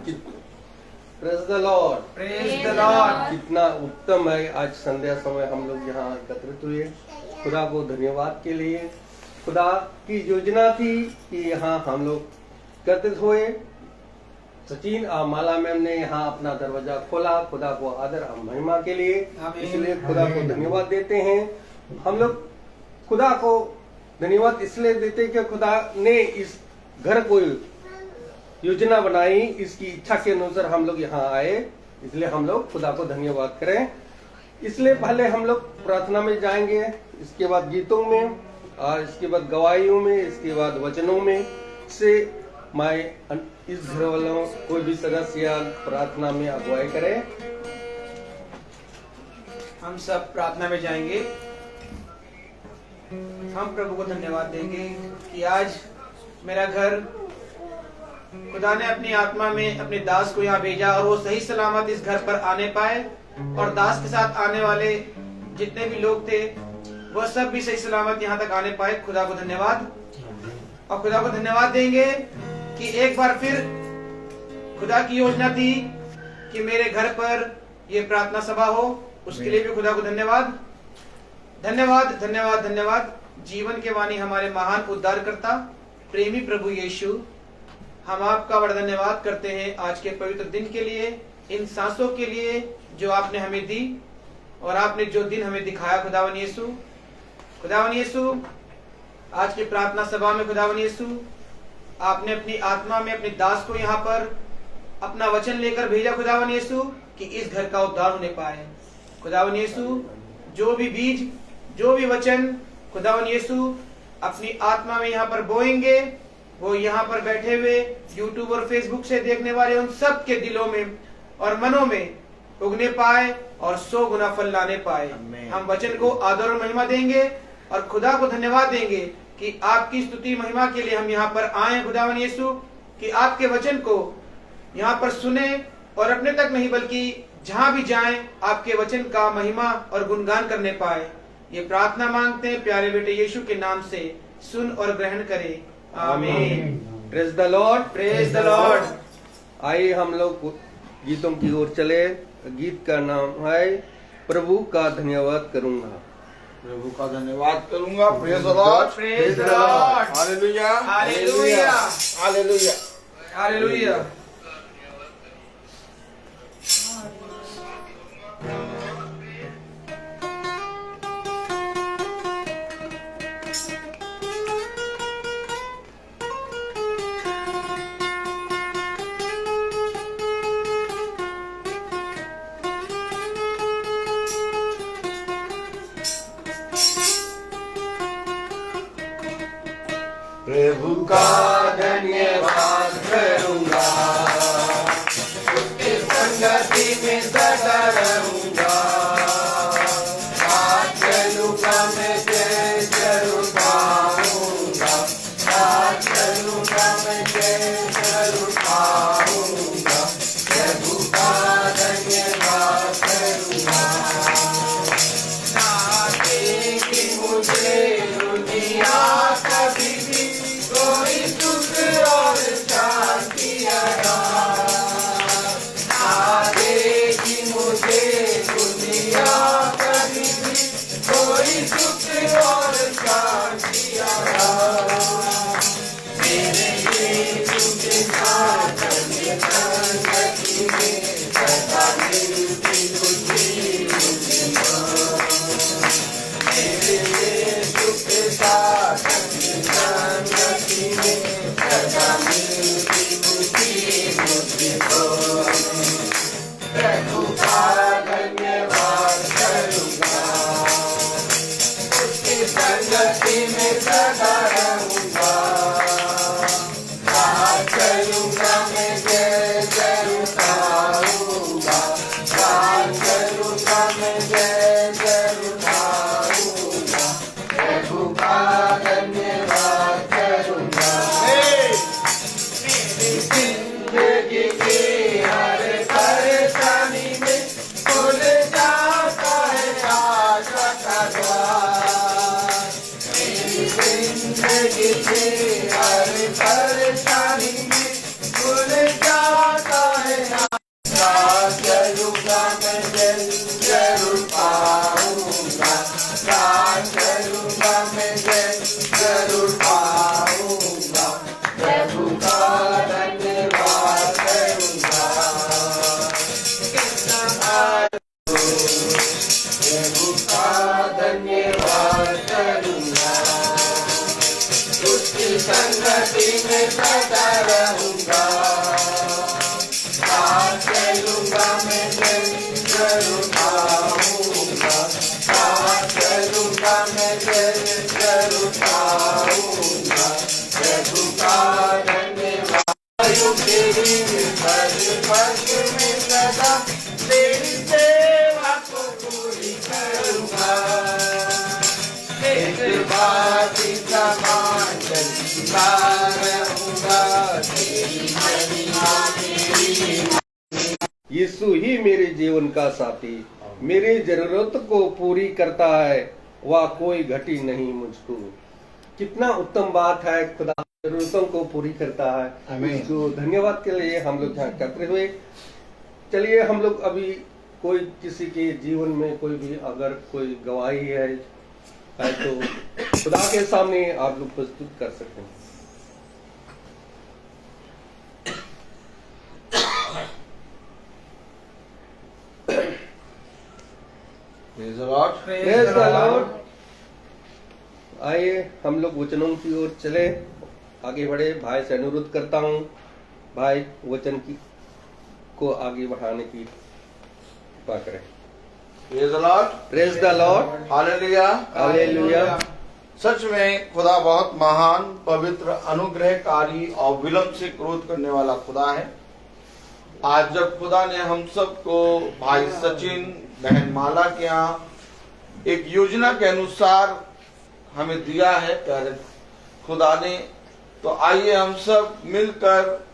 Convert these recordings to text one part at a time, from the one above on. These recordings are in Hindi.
Praise the Lord, praise the Lord. कितना उत्तम है। आज संध्या समय हम लोग यहाँ एकत्रित हुए खुदा को धन्यवाद के लिए। खुदा की योजना थी कि यहाँ हम लोग एकत्रित हुए। सचिन और माला मैम ने यहाँ अपना दरवाजा खोला खुदा को आदर और महिमा के लिए, इसलिए खुदा को धन्यवाद देते हैं। हम लोग खुदा को धन्यवाद इसलिए देते हैं कि खुदा ने इस घर को योजना बनाई, इसकी इच्छा के अनुसार हम लोग यहाँ आए, इसलिए हम लोग खुदा को धन्यवाद करें। इसलिए पहले हम लोग प्रार्थना में जाएंगे, इसके बाद गीतों में, और इसके बाद गवाहियों में, इसके बाद वचनों में से मैं इस घर वालों कोई भी सदस्य प्रार्थना में अगुवाई करे। हम सब प्रार्थना में जाएंगे। हम प्रभु को धन्यवाद देंगे कि आज मेरा घर खुदा ने अपनी आत्मा में अपने दास को यहाँ भेजा और वो सही सलामत इस घर पर आने पाए, और दास के साथ आने वाले जितने भी लोग थे वो सब भी सही सलामत यहाँ तक आने पाए। खुदा को धन्यवाद। और खुदा को धन्यवाद देंगे कि एक बार फिर खुदा की योजना थी कि मेरे घर पर ये प्रार्थना सभा हो, उसके लिए भी खुदा को धन्यवाद। धन्यवाद धन्यवाद धन्यवाद। जीवन के वाणी हमारे महान उद्धारकर्ता प्रेमी प्रभु यीशु, हम आपका बड़ा धन्यवाद करते हैं आज के पवित्र दिन के लिए, इन सांसों के लिए जो आपने हमें दी और आपने जो दिन हमें दिखाया। खुदावन यीशु, खुदावन यीशु, आज की प्रार्थना सभा में खुदावन यीशु आपने अपनी आत्मा में अपने दास को यहाँ पर अपना वचन लेकर भेजा खुदावन यीशु कि इस घर का उद्धार होने पाए। खुदावन यीशु, जो भी बीज, जो भी वचन खुदावन यीशु अपनी आत्मा में यहाँ पर बोएंगे, वो यहाँ पर बैठे हुए यूट्यूब और फेसबुक से देखने वाले उन सब के दिलों में और मनों में उगने पाए और 100 गुना फल लाने पाए। हम वचन को आदर और महिमा देंगे और खुदा को धन्यवाद देंगे कि आपकी स्तुति महिमा के लिए हम यहाँ पर आए खुदावन यीशु, कि आपके वचन को यहाँ पर सुने और अपने तक नहीं बल्कि जहाँ भी जाएं आपके वचन का महिमा और गुणगान करने पाए। ये प्रार्थना मांगते हैं प्यारे बेटे यीशु के नाम से, सुन और ग्रहण करे। आमीन। Praise the Lord, praise the Lord. आइए हम लोग गीतों की ओर चले। गीत का नाम है प्रभु का धन्यवाद करूंगा। प्रभु का धन्यवाद करूंगा। Praise the Lord, praise the Lord. Hallelujah, hallelujah, hallelujah, hallelujah. प्रभु का धन्यवाद करूंगा, उसकी संगति में सदा रहूंगा। साथ चलूंगा मैं जय जरूर पाऊंगा, साथ चलूंगा मैं जय जरूर पाऊंगा। प्रभु का धन्यवाद करूंगा। ना देगी मुझे दुनिया कभी भी कोई सुख और शांति ना देगी मुझे दुनिया कभी भी कोई सुख और शांति मेरे यीशु के साथ मेरे संगति में सदा मिलती खुशी मुझे मेरे यीशु के साथ संगति में सदा मिलती खुशी मुझको। प्रभु का धन्यवाद करूंगा, उसकी संगति में सदा रहूंगा। साथ चलूंगा मैं जय जरूर पाऊंगा, साथ चलूंगा मैं जय जरूर पाऊंगा। प्रभु का धन्यवाद करूंगा। मेरी जिंदगी की हर परेशानी में खुल जाता है आशा का द्वार। मेरी जिंदगी की हर परेशानी में खुल जाता पल पल में सदा तेरी सेवा को पूरी करूंगा। एक बात समान चलता रहूंगा, तेरी महिमा मेरी। यीशु ही मेरे जीवन का साथी, मेरी जरूरत को पूरी करता है, वह कोई घटी नहीं मुझको। कितना उत्तम बात है, खुदा जरूरतों को पूरी करता है। आमीन। उसको धन्यवाद के लिए हम लोग यहाँ एकत्र हुए। चलिए हम लोग अभी कोई किसी के जीवन में कोई भी अगर कोई गवाही है तो खुदा के सामने आप लोग प्रस्तुत कर सकते हैं। Praise the Lord. Praise the Lord। आइए हम लोग वचनों की ओर चले, आगे बढ़े। भाई से अनुरोध करता हूँ, भाई वचन की को आगे बढ़ाने की कृपा करें। Praise the Lord. Praise the Lord. Hallelujah. Hallelujah. सच में खुदा बहुत महान, पवित्र, अनुग्रहकारी और विलंब से क्रोध करने वाला खुदा है। आज जब खुदा ने हम सबको, भाई सचिन, बहन माला के यहाँ एक योजना के अनुसार हमें दिया है प्यारे खुदा ने, तो आइए हम सब मिलकर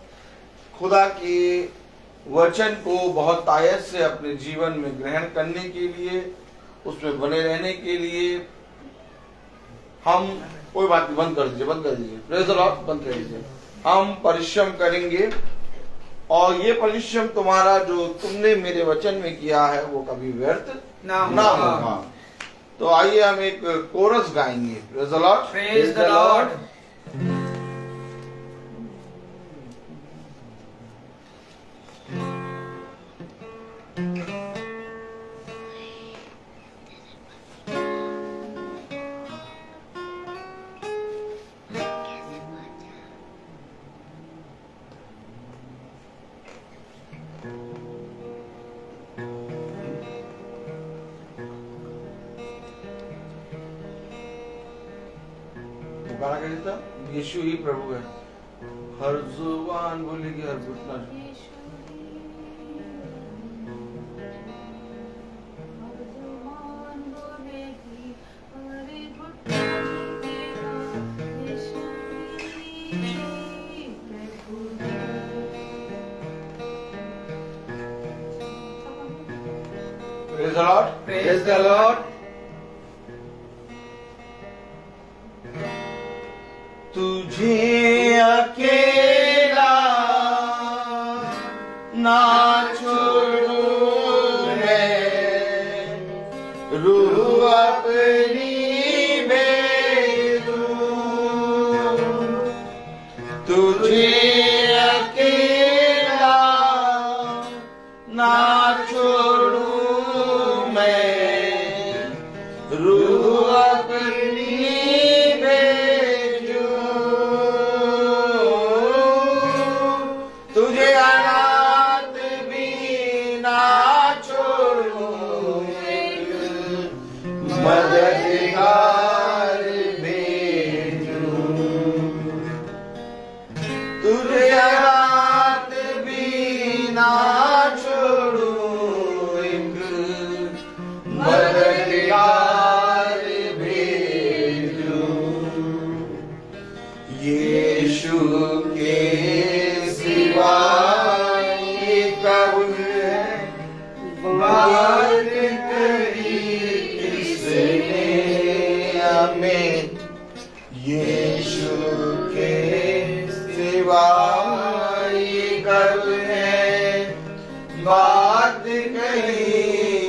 खुदा के वचन को बहुत आयत से अपने जीवन में ग्रहण करने के लिए, उसमें बने रहने के लिए हम, कोई बात नहीं, बंद कर दीजिए, बंद कर दीजिए, प्रेज़ द लॉर्ड, बंद कर दीजिए। हम परिश्रम करेंगे और ये परिश्रम तुम्हारा जो तुमने मेरे वचन में किया है वो कभी व्यर्थ ना होगा। तो आइए हम एक कोरस गाएंगे। Praise the Lord. Praise the Lord. गाना कैसे था? यीशु ही प्रभु है, हर जुबान बोलेगी, हर घुटना। Praise the Lord. Praise the Lord. तुझे अकेला ना छोड़ूं मैं, रूह अपनी भेजूं। तुझे अकेला ना छोड़ूं मैं, रूह अपनी मददगार भेजूं। तुझे रात भी ना छोड़ूं, एक मददगार भेजूं। यीशु के सिवा ये कब है बात करी किसने हमें, यीशु के सिवा ये कब है बात कही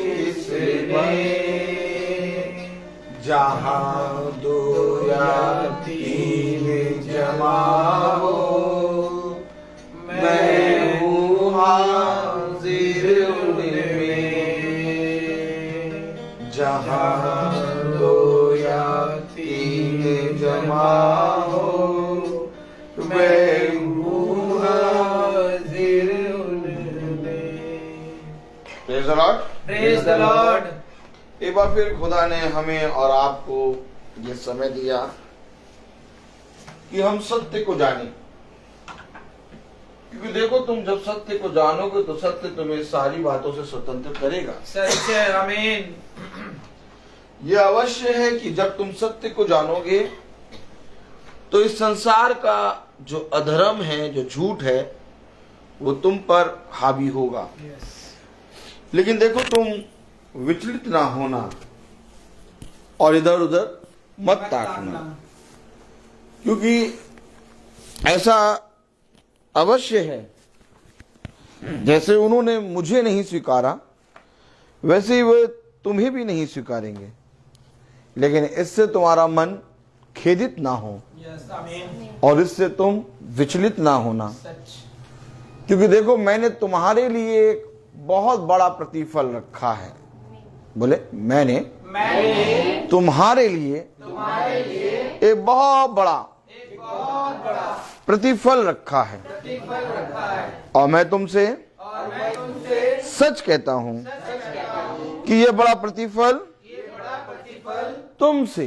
किसने। जहाँ दो या तीन जमा हो, मैं हूँ हाजिर उनमें। जहाँ दो या तीन जमा हो, मैं हूँ हाजिर उनमें। Praise the Lord. Praise the Lord. एक बार फिर खुदा ने हमें और आपको ये समय दिया कि हम सत्य को जानें। क्योंकि देखो तुम जब सत्य को जानोगे तो सत्य तुम्हें सारी बातों से स्वतंत्र करेगा। सच है, आमीन। यह अवश्य है कि जब तुम सत्य को जानोगे तो इस संसार का जो अधर्म है, जो झूठ है, वो तुम पर हावी होगा। लेकिन देखो तुम विचलित ना होना और इधर उधर मत ताकना, क्योंकि ऐसा अवश्य है जैसे उन्होंने मुझे नहीं स्वीकारा वैसे ही वे तुम्हें भी नहीं स्वीकारेंगे। लेकिन इससे तुम्हारा मन खेदित ना हो और इससे तुम विचलित ना होना, क्योंकि देखो मैंने तुम्हारे लिए एक बहुत बड़ा प्रतिफल रखा है। बोले मैंने तुम्हारे लिए एक बहुत बड़ा प्रतिफल रखा है और मैं तुमसे सच कहता हूं कि यह बड़ा प्रतिफल तुमसे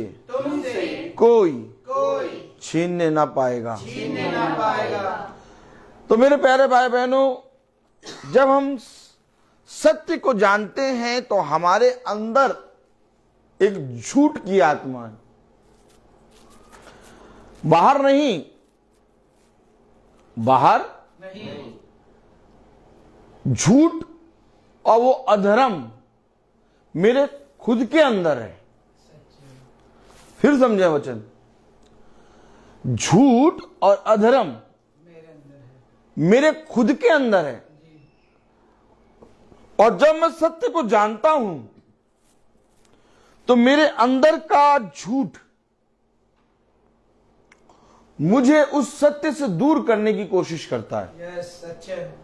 कोई छीनने ना पाएगा। तो मेरे प्यारे भाई बहनों, जब हम सत्य को जानते हैं तो हमारे अंदर एक झूठ की आत्मा है, बाहर नहीं, बाहर झूठ और वो अधर्म मेरे खुद के अंदर है। फिर समझे वचन, झूठ और अधर्म मेरे खुद के अंदर है। और जब मैं सत्य को जानता हूं तो मेरे अंदर का झूठ मुझे उस सत्य से दूर करने की कोशिश करता है। सच है।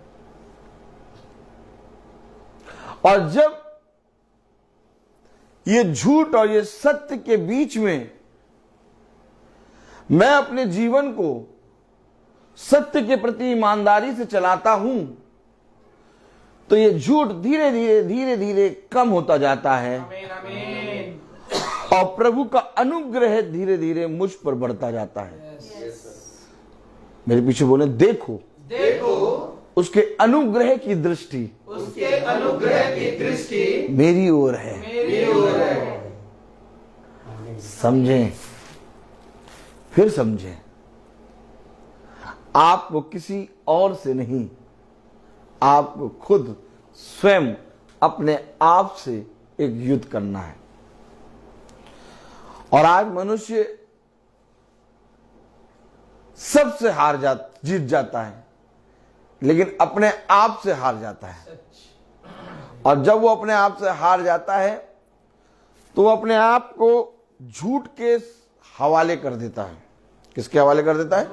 और जब ये झूठ और ये सत्य के बीच में मैं अपने जीवन को सत्य के प्रति ईमानदारी से चलाता हूं तो ये झूठ धीरे धीरे कम होता जाता है। आमीन, आमीन। और प्रभु का अनुग्रह धीरे धीरे मुझ पर बढ़ता जाता है। मेरे पीछे बोले देखो उसके अनुग्रह की दृष्टि मेरी ओर है। समझें, फिर समझें, आपको किसी और से नहीं, आपको खुद स्वयं अपने आप से एक युद्ध करना है। और आज मनुष्य सबसे जीत जाता है, लेकिन अपने आप से हार जाता है। और जब वो अपने आप से हार जाता है तो वो अपने आप को झूठ के हवाले कर देता है। किसके हवाले कर देता है?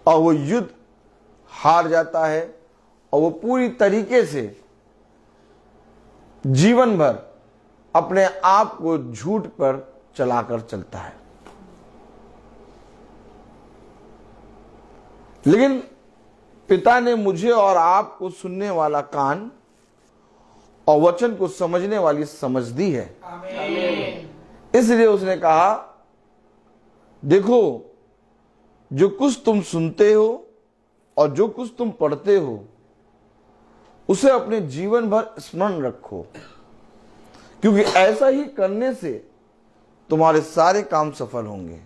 और वो युद्ध हार जाता है और वो पूरी तरीके से जीवन भर अपने आप को झूठ पर चलाकर चलता है। लेकिन पिता ने मुझे और आपको सुनने वाला कान और वचन को समझने वाली समझ दी है। इसलिए उसने कहा, देखो जो कुछ तुम सुनते हो और जो कुछ तुम पढ़ते हो उसे अपने जीवन भर स्मरण रखो, क्योंकि ऐसा ही करने से तुम्हारे सारे काम सफल होंगे।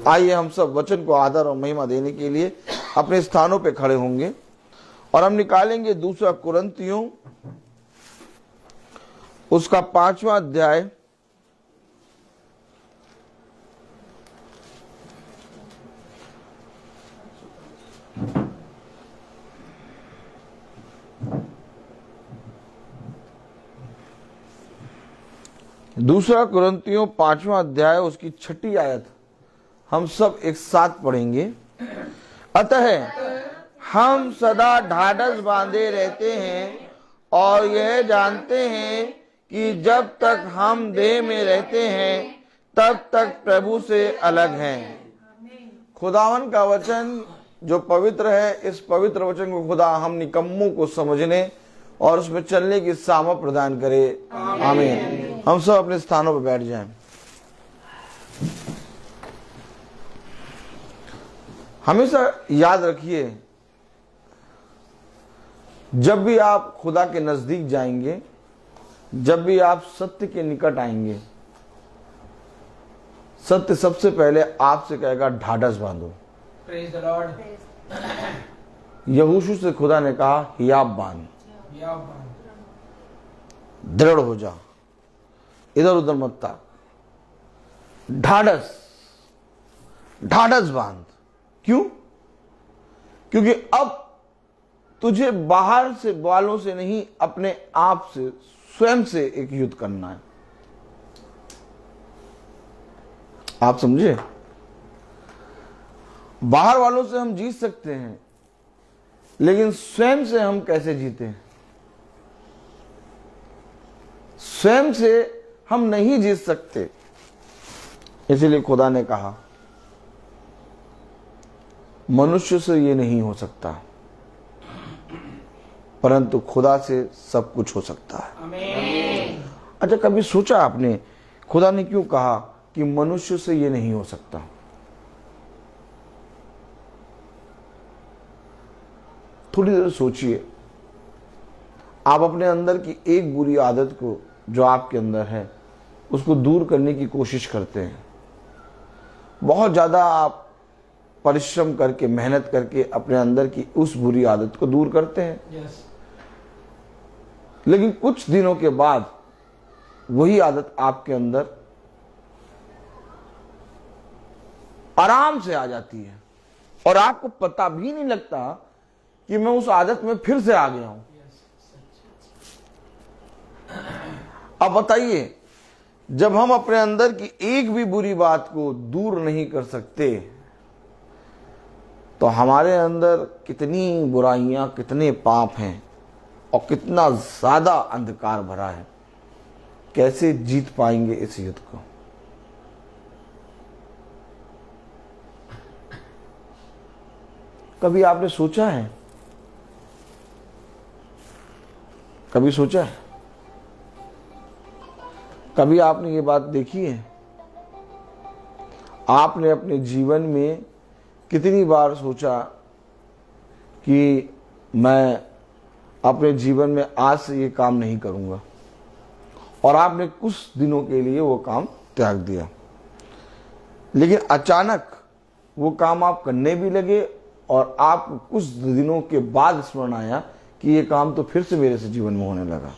आइए हम सब वचन को आदर और महिमा देने के लिए अपने स्थानों पे खड़े होंगे और हम निकालेंगे 2 कुरिन्थियों उसका 5वां अध्याय दूसरा कुरिन्थियों 5वां अध्याय उसकी 6ठी आयत हम सब एक साथ पढ़ेंगे। अतः हम सदा ढाढ़स बांधे रहते हैं और यह जानते हैं कि जब तक हम देह में रहते हैं तब तक प्रभु से अलग हैं। खुदावन का वचन जो पवित्र है, इस पवित्र वचन को खुदा हम निकम्मों को समझने और उसमें चलने की सामर्थ प्रदान करे। आमीन। हम सब अपने स्थानों पर बैठ जाएं। हमेशा याद रखिए जब भी आप खुदा के नजदीक जाएंगे, जब भी आप सत्य के निकट आएंगे, सत्य सबसे पहले आपसे कहेगा ढाढ़स बांधो। Praise the Lord. यहोशू से खुदा ने कहा हियाब बांध, Yeah. दृढ़ हो जा, इधर उधर मत ताक, ढाढ़स ढाढ़स बांध। क्यों? क्योंकि अब तुझे बाहर से वालों से नहीं, अपने आप से, स्वयं से एक युद्ध करना है। आप समझे? बाहर वालों से हम जीत सकते हैं, लेकिन स्वयं से हम कैसे जीते हैं? स्वयं से हम नहीं जीत सकते। इसलिए खुदा ने कहा मनुष्य से ये नहीं हो सकता, परंतु खुदा से सब कुछ हो सकता है। Amen. अच्छा, कभी सोचा आपने खुदा ने क्यों कहा कि मनुष्य से ये नहीं हो सकता? थोड़ी देर सोचिए। आप अपने अंदर की एक बुरी आदत को जो आपके अंदर है उसको दूर करने की कोशिश करते हैं। बहुत ज्यादा आप परिश्रम करके, मेहनत करके अपने अंदर की उस बुरी आदत को दूर करते हैं, Yes. लेकिन कुछ दिनों के बाद वही आदत आपके अंदर आराम से आ जाती है और आपको पता भी नहीं लगता कि मैं उस आदत में फिर से आ गया हूं। अब बताइए, जब हम अपने अंदर की एक भी बुरी बात को दूर नहीं कर सकते तो हमारे अंदर कितनी बुराइयां, कितने पाप हैं और कितना ज्यादा अंधकार भरा है। कैसे जीत पाएंगे इस युद्ध को? कभी आपने सोचा है? कभी सोचा है? कभी आपने ये बात देखी है? आपने अपने जीवन में कितनी बार सोचा कि मैं अपने जीवन में आज से ये काम नहीं करूंगा, और आपने कुछ दिनों के लिए वो काम त्याग दिया, लेकिन अचानक वो काम आप करने भी लगे और आप कुछ दिनों के बाद स्मरण आया कि ये काम तो फिर से मेरे से जीवन में होने लगा।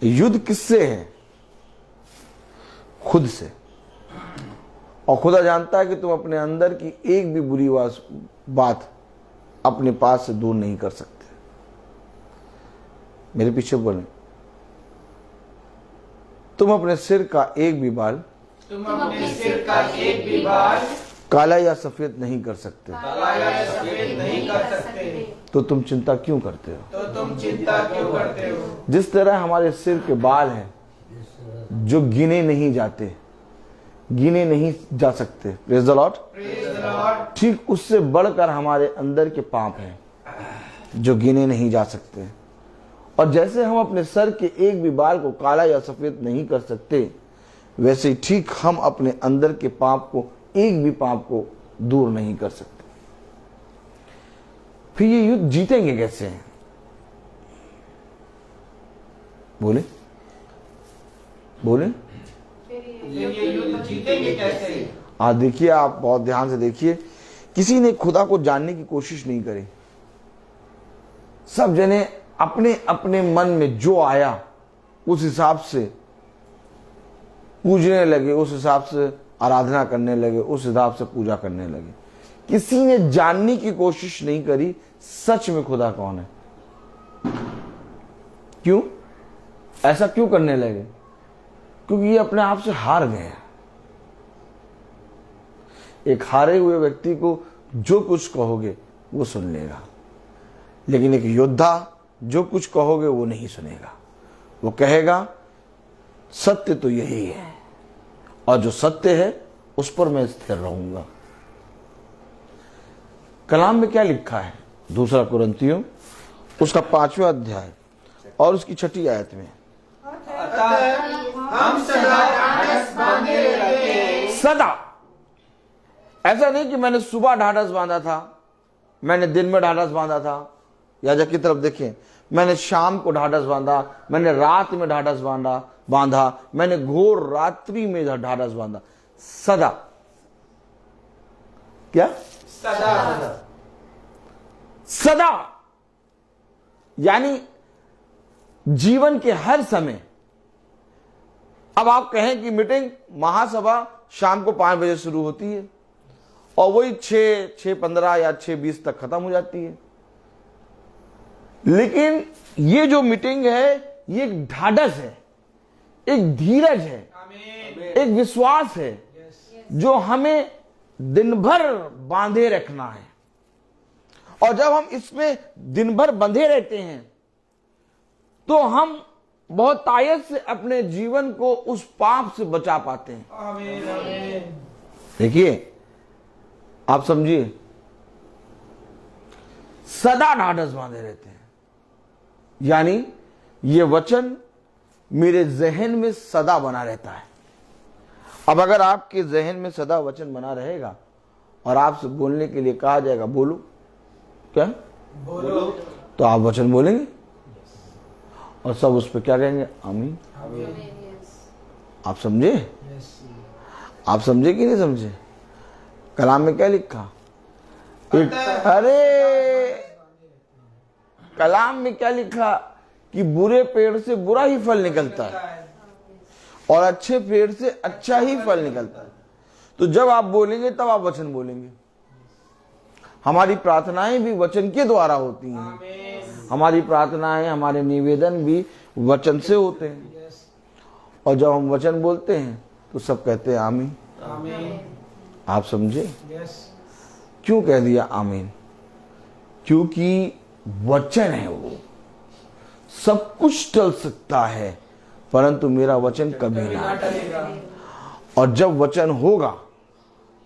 युद्ध किससे है? खुद से। और खुदा जानता है कि तुम अपने अंदर की एक भी बुरी बात अपने पास से दूर नहीं कर सकते। मेरे पीछे बोले, तुम अपने सिर का एक भी बाल, तुम अपने सिर का एक भी बाल काला या सफेद नहीं कर सकते, काला या सफेद नहीं कर सकते, तो तुम चिंता क्यों करते हो? तो तुम चिंता क्यों करते हो? जिस तरह हमारे सिर के बाल हैं जो गिने नहीं जाते, गिने नहीं जा सकते, praise the Lord, Praise the Lord. ठीक उससे बढ़कर हमारे अंदर के पाप हैं जो गिने नहीं जा सकते। और जैसे हम अपने सर के एक भी बाल को काला या सफेद नहीं कर सकते, वैसे ही ठीक हम अपने अंदर के पाप को, एक भी पाप को दूर नहीं कर सकते। फिर ये युद्ध जीतेंगे कैसे? बोले बोले ये युद्ध जीतेंगे कैसे? आज देखिए, आप बहुत ध्यान से देखिए, किसी ने खुदा को जानने की कोशिश नहीं करी। सब जने अपने अपने मन में जो आया उस हिसाब से पूजने लगे, उस हिसाब से आराधना करने लगे, उस हिसाब से पूजा करने लगे। किसी ने जानने की कोशिश नहीं करी सच में खुदा कौन है। क्यों? ऐसा क्यों करने लगे? क्योंकि ये अपने आप से हार गए। एक हारे हुए व्यक्ति को जो कुछ कहोगे वो सुन लेगा, लेकिन एक योद्धा जो कुछ कहोगे वो नहीं सुनेगा। वो कहेगा सत्य तो यही है, और जो सत्य है उस पर मैं स्थिर रहूंगा। कलाम में क्या लिखा है? 2 कुरिन्थियों उसका 5वां अध्याय और उसकी 6ठी आयत में, अतः हम सदा ढाढ़स बांधे रहे, सदा ऐसा नहीं कि मैंने सुबह ढाढ़स बांधा था, मैंने दिन में ढाढ़स बांधा था। याजक की तरफ देखें, मैंने शाम को ढाढ़स बांधा, मैंने रात में ढाढ़स बांधा, मैंने घोर रात्रि में ढाढ़स बांधा। सदा, क्या? सदा। सदा यानी जीवन के हर समय। अब आप कहें कि मीटिंग महासभा शाम को 5 बजे शुरू होती है और वही 6:15 या 6:20 तक खत्म हो जाती है, लेकिन ये जो मीटिंग है ये एक ढाढ़स है, एक धीरज है, एक विश्वास है जो हमें दिन भर बांधे रखना है। और जब हम इसमें दिन भर बंधे रहते हैं तो हम बहुत तायत से अपने जीवन को उस पाप से बचा पाते हैं। आमीन। देखिए, आप समझिए, सदा ढाढ़स बांधे रहते हैं, यानी ये वचन मेरे जहन में सदा बना रहता है। अब अगर आपके जहन में सदा वचन बना रहेगा और आपसे बोलने के लिए कहा जाएगा बोलो, क्या बोलो, तो आप वचन बोलेंगे और सब उस पर क्या कहेंगे? आमीन। आप समझे? आप समझे कि नहीं समझे? कलाम में क्या लिखा? अरे कलाम में क्या लिखा कि बुरे पेड़ से बुरा ही फल निकलता है और अच्छे पेड़ से अच्छा ही फल निकलता है। तो जब आप बोलेंगे तब आप वचन बोलेंगे। हमारी प्रार्थनाएं भी वचन के द्वारा होती हैं। हमारी प्रार्थनाएं, हमारे निवेदन भी वचन से होते हैं। और जब हम वचन बोलते हैं तो सब कहते हैं आमीन। आप समझे? क्यों कह दिया आमीन? क्योंकि वचन है वो। सब कुछ टल सकता है परंतु मेरा वचन कभी ना टलेगा। और जब वचन होगा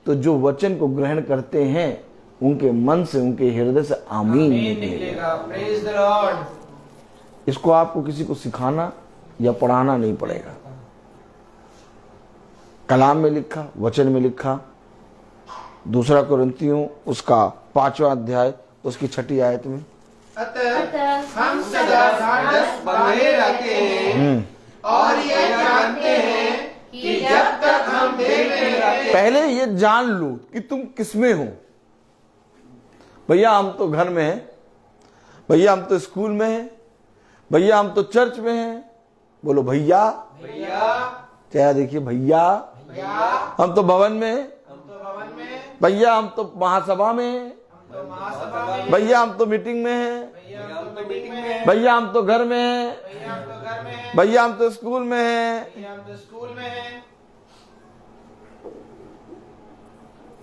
तो जो वचन को ग्रहण करते हैं उनके मन से, उनके हृदय से आमीन निकलेगा। Praise the Lord. इसको आपको किसी को सिखाना या पढ़ाना नहीं पड़ेगा। कलाम में लिखा, वचन में लिखा। 2 कुरिन्थियों उसका 5वां अध्याय उसकी 6ठी आयत में, अतः हम सदा ढाढ़स बांधे रहते हैं और ये जानते हैं कि जब तक हम देह में रहते। पहले ये जान लो कि तुम किसमें हो। भैया हम तो घर में हैं, भैया हम तो स्कूल में हैं, भैया हम तो चर्च में हैं। बोलो भैया। क्या देखिए भैया, हम तो भवन में हैं, भैया हम तो महासभा में हैं, भैया हम तो मीटिंग में हैं, भैया हम तो घर में हैं, भैया हम तो स्कूल में हैं।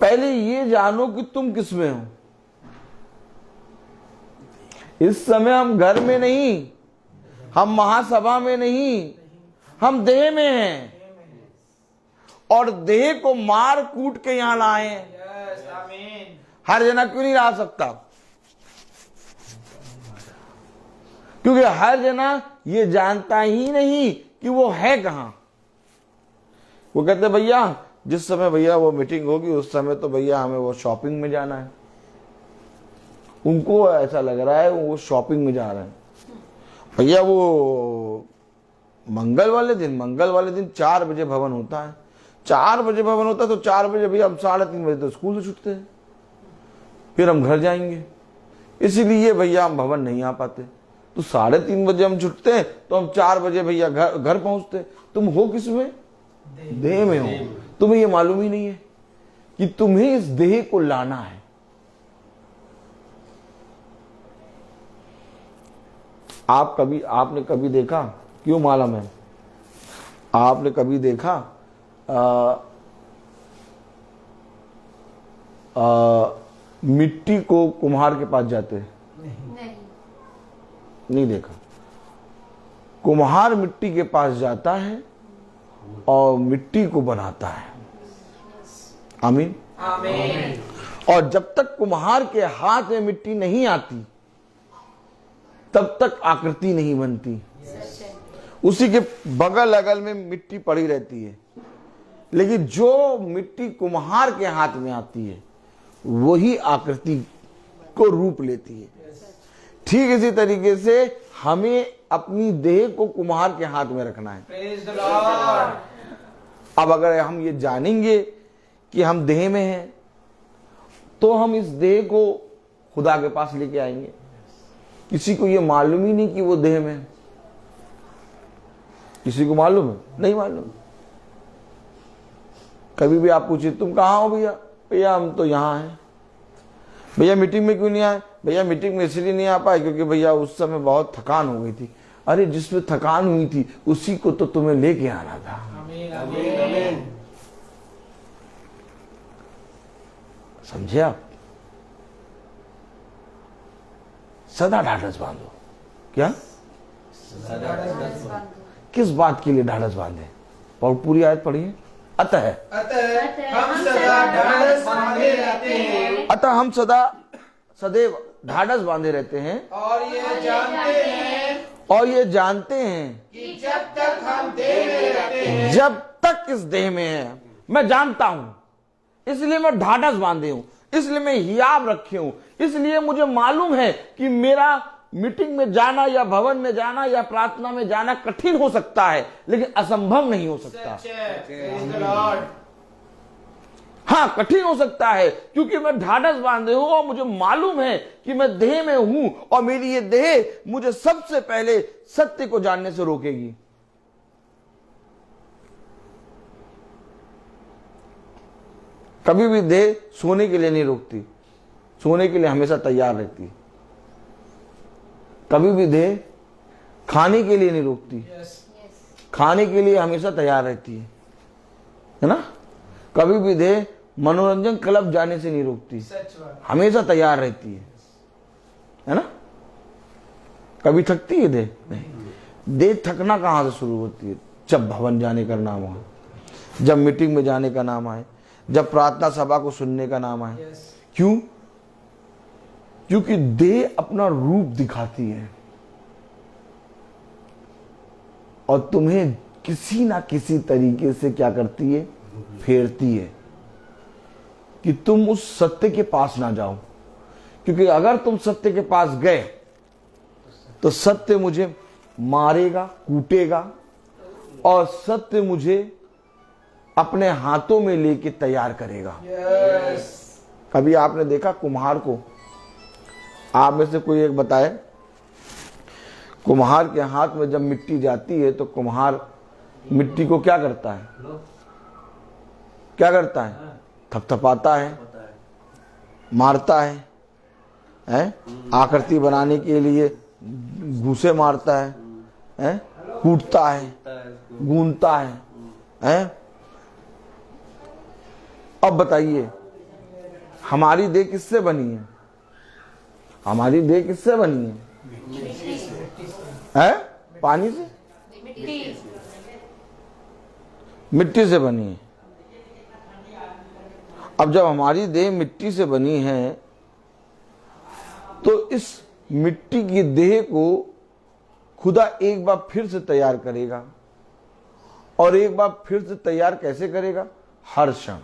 पहले ये जानो कि तुम किसमें हो। इस समय हम घर में नहीं, हम महासभा में नहीं, हम देह में हैं और देह को मार कूट के यहां लाए हैं। हर जना क्यों नहीं ला सकता? क्योंकि हर जना ये जानता ही नहीं कि वो है कहां। वो कहते भैया जिस समय भैया वो मीटिंग होगी उस समय तो भैया हमें वो शॉपिंग में जाना है। उनको ऐसा लग रहा है वो शॉपिंग में जा रहे हैं। भैया वो मंगल वाले दिन 4 बजे भवन होता है। 4 बजे भवन होता है तो 4 बजे भैया हम 3:30 बजे तो स्कूल से छूटते हैं, फिर हम घर जाएंगे। इसीलिए भैया हम भवन नहीं आ पाते। तो 3:30 बजे हम छूटते हैं तो हम 4 बजे भैया घर पहुंचते। तुम हो किसमें? देह में हो। तुम्हें ये मालूम ही नहीं है कि तुम्हें इस देह को लाना है। आपने कभी देखा, क्यों मालूम है? आपने कभी देखा मिट्टी को कुम्हार के पास जाते हैं? नहीं देखा। कुम्हार मिट्टी के पास जाता है और मिट्टी को बनाता है। आमीन। और जब तक कुम्हार के हाथ में मिट्टी नहीं आती तब तक आकृति नहीं बनती। उसी के बगल अगल में मिट्टी पड़ी रहती है, लेकिन जो मिट्टी कुम्हार के हाथ में आती है वही आकृति को रूप लेती है। ठीक इसी तरीके से हमें अपनी देह को कुम्हार के हाथ में रखना है। Praise the Lord. अब अगर हम ये जानेंगे कि हम देह में हैं तो हम इस देह को खुदा के पास लेके आएंगे। किसी को ये मालूम ही नहीं कि वो देह में है। किसी को मालूम है? नहीं मालूम। कभी भी आप पूछिए तुम कहाँ हो भैया? भैया हम तो यहाँ हैं। भैया मीटिंग में क्यों नहीं आए? भैया मीटिंग में इसलिए नहीं आ पाए क्योंकि भैया उस समय बहुत थकान हो गई थी। अरे जिसमें थकान हुई थी उसी को तो तुम्हें लेके आना था। आमीन, आमीन। समझे आप? सदा ढाढ़स बांधो। क्या? किस बात के लिए ढाढ़स बांधे? पूरी आयत पढ़िए। अतः हम सदा ढाढ़स बांधे रहते हैं अतः हम सदैव ढाढ़स बांधे रहते हैं और ये जानते हैं कि जब तक हम देह में रहते हैं, जब तक इस देह में है। मैं जानता हूं इसलिए मैं ढाढ़स बांधे हूं, इसलिए मैं हियाब रखे हूं, इसलिए मुझे मालूम है कि मेरा मीटिंग में जाना या भवन में जाना या प्रार्थना में जाना कठिन हो सकता है लेकिन असंभव नहीं हो सकता। सच है। Praise the Lord. हाँ, कठिन हो सकता है क्योंकि मैं ढाढ़स बांधे हूं और मुझे मालूम है कि मैं देह में हूं और मेरी ये देह मुझे सबसे पहले सत्य को जानने से रोकेगी। कभी भी देह सोने के लिए नहीं रोकती, सोने के लिए हमेशा तैयार रहती है। कभी भी देह खाने के लिए नहीं रोकती, खाने के लिए हमेशा तैयार रहती है ना। कभी भी देह मनोरंजन क्लब जाने से नहीं रोकती, सच बात। हमेशा तैयार रहती है ना। कभी थकती है देह? नहीं। देह थकना कहां से शुरू होती है? जब भवन जाने का नाम आए, जब मीटिंग में जाने का नाम आए, जब प्रार्थना सभा को सुनने का नाम आए। क्यों? क्योंकि देह अपना रूप दिखाती है और तुम्हें किसी ना किसी तरीके से क्या करती है? फेरती है कि तुम उस सत्य के पास ना जाओ। क्योंकि अगर तुम सत्य के पास गए तो सत्य मुझे मारेगा, कूटेगा और सत्य मुझे अपने हाथों में लेके तैयार करेगा। कभी आपने देखा कुम्हार को? आप में से कोई एक बताए, कुम्हार के हाथ में जब मिट्टी जाती है तो कुम्हार मिट्टी को क्या करता है? क्या करता है? थपथपाता है, मारता है? आकृति बनाने के लिए घूसे मारता है? कूटता है, गूंथता है? अब बताइए हमारी देह किससे बनी है? हमारी देह किससे बनी है? पानी से? मिट्टी से बनी है। अब जब हमारी देह मिट्टी से बनी है तो इस मिट्टी की देह को खुदा एक बार फिर से तैयार करेगा। और एक बार फिर से तैयार कैसे करेगा? हर क्षण,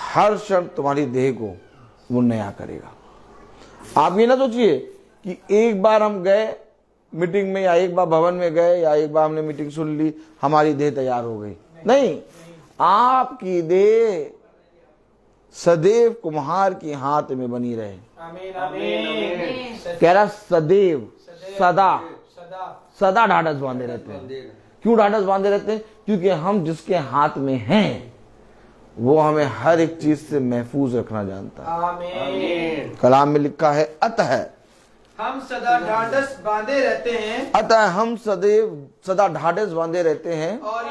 हर क्षण तुम्हारी देह को वो नया करेगा। आप ये ना सोचिए कि एक बार हम गए मीटिंग में या एक बार भवन में गए या एक बार हमने मीटिंग सुन ली, हमारी देह तैयार हो गई। नहीं, आपकी देह सदैव कुम्हार के हाथ में बनी रहे। आमीन, आमीन। कह रहा सदैव, सदा सदा सदा ढाढ़स बांधे रहते हैं। क्यों ढाढ़स बांधे रहते हैं? क्योंकि हम जिसके हाथ में हैं वो हमें हर एक चीज से महफूज रखना जानता है। आमीन। कलाम में लिखा है अतः हम सदा ढाढ़स बांधे रहते हैं अतः हम सदा ढाढ़स बांधे रहते हैं और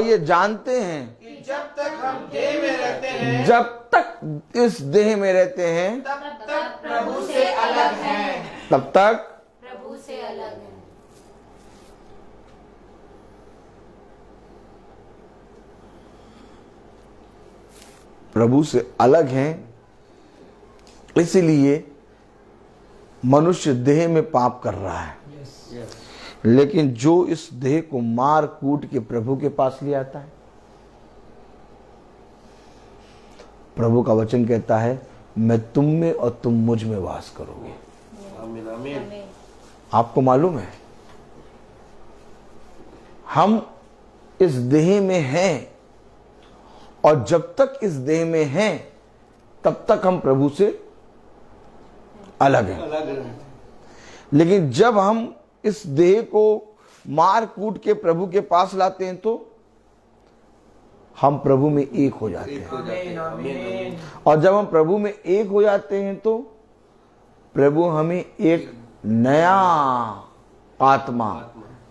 ये जानते हैं कि जब तक हम देह में रहते हैं, जब तक इस देह में रहते हैं तब तक प्रभु से अलग हैं। तब तक प्रभु से अलग है। प्रभु से अलग हैं। इसलिए मनुष्य देह में पाप कर रहा है, लेकिन जो इस देह को मार कूट के प्रभु के पास ले आता है, प्रभु का वचन कहता है मैं तुम में और तुम मुझ में वास करोगे। आमीन आमीन। आपको मालूम है हम इस देह में हैं, और जब तक इस देह में हैं तब तक हम प्रभु से अलग हैं। अलग है। लेकिन जब हम इस देह को मार कूट के प्रभु के पास लाते हैं तो हम प्रभु में एक हो जाते हैं। आमीन आमीन। और जब हम प्रभु में एक हो जाते हैं तो प्रभु हमें एक नया आत्मा,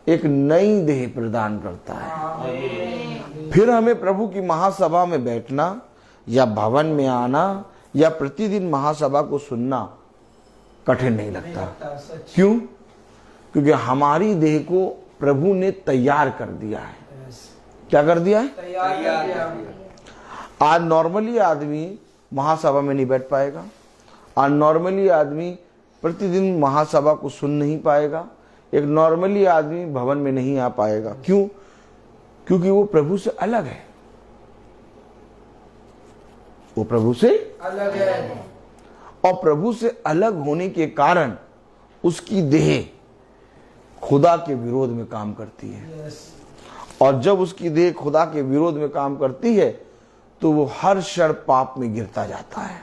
एक नई देह प्रदान करता है। फिर हमें प्रभु की महासभा में बैठना या भवन में आना या प्रतिदिन महासभा को सुनना कठिन नहीं लगता। क्यों? क्योंकि हमारी देह को प्रभु ने तैयार कर दिया है। क्या कर दिया है? तैयार कर दिया। आज नॉर्मली आदमी महासभा में नहीं बैठ पाएगा। आज नॉर्मली आदमी प्रतिदिन महासभा को सुन नहीं पाएगा। एक नॉर्मली आदमी भवन में नहीं आ पाएगा। क्यों? क्योंकि वो प्रभु से अलग है। वो प्रभु से अलग है। और प्रभु से अलग होने के कारण उसकी देह खुदा के विरोध में काम करती है। और जब उसकी देह खुदा के विरोध में काम करती है तो वो हर क्षण पाप में गिरता जाता है,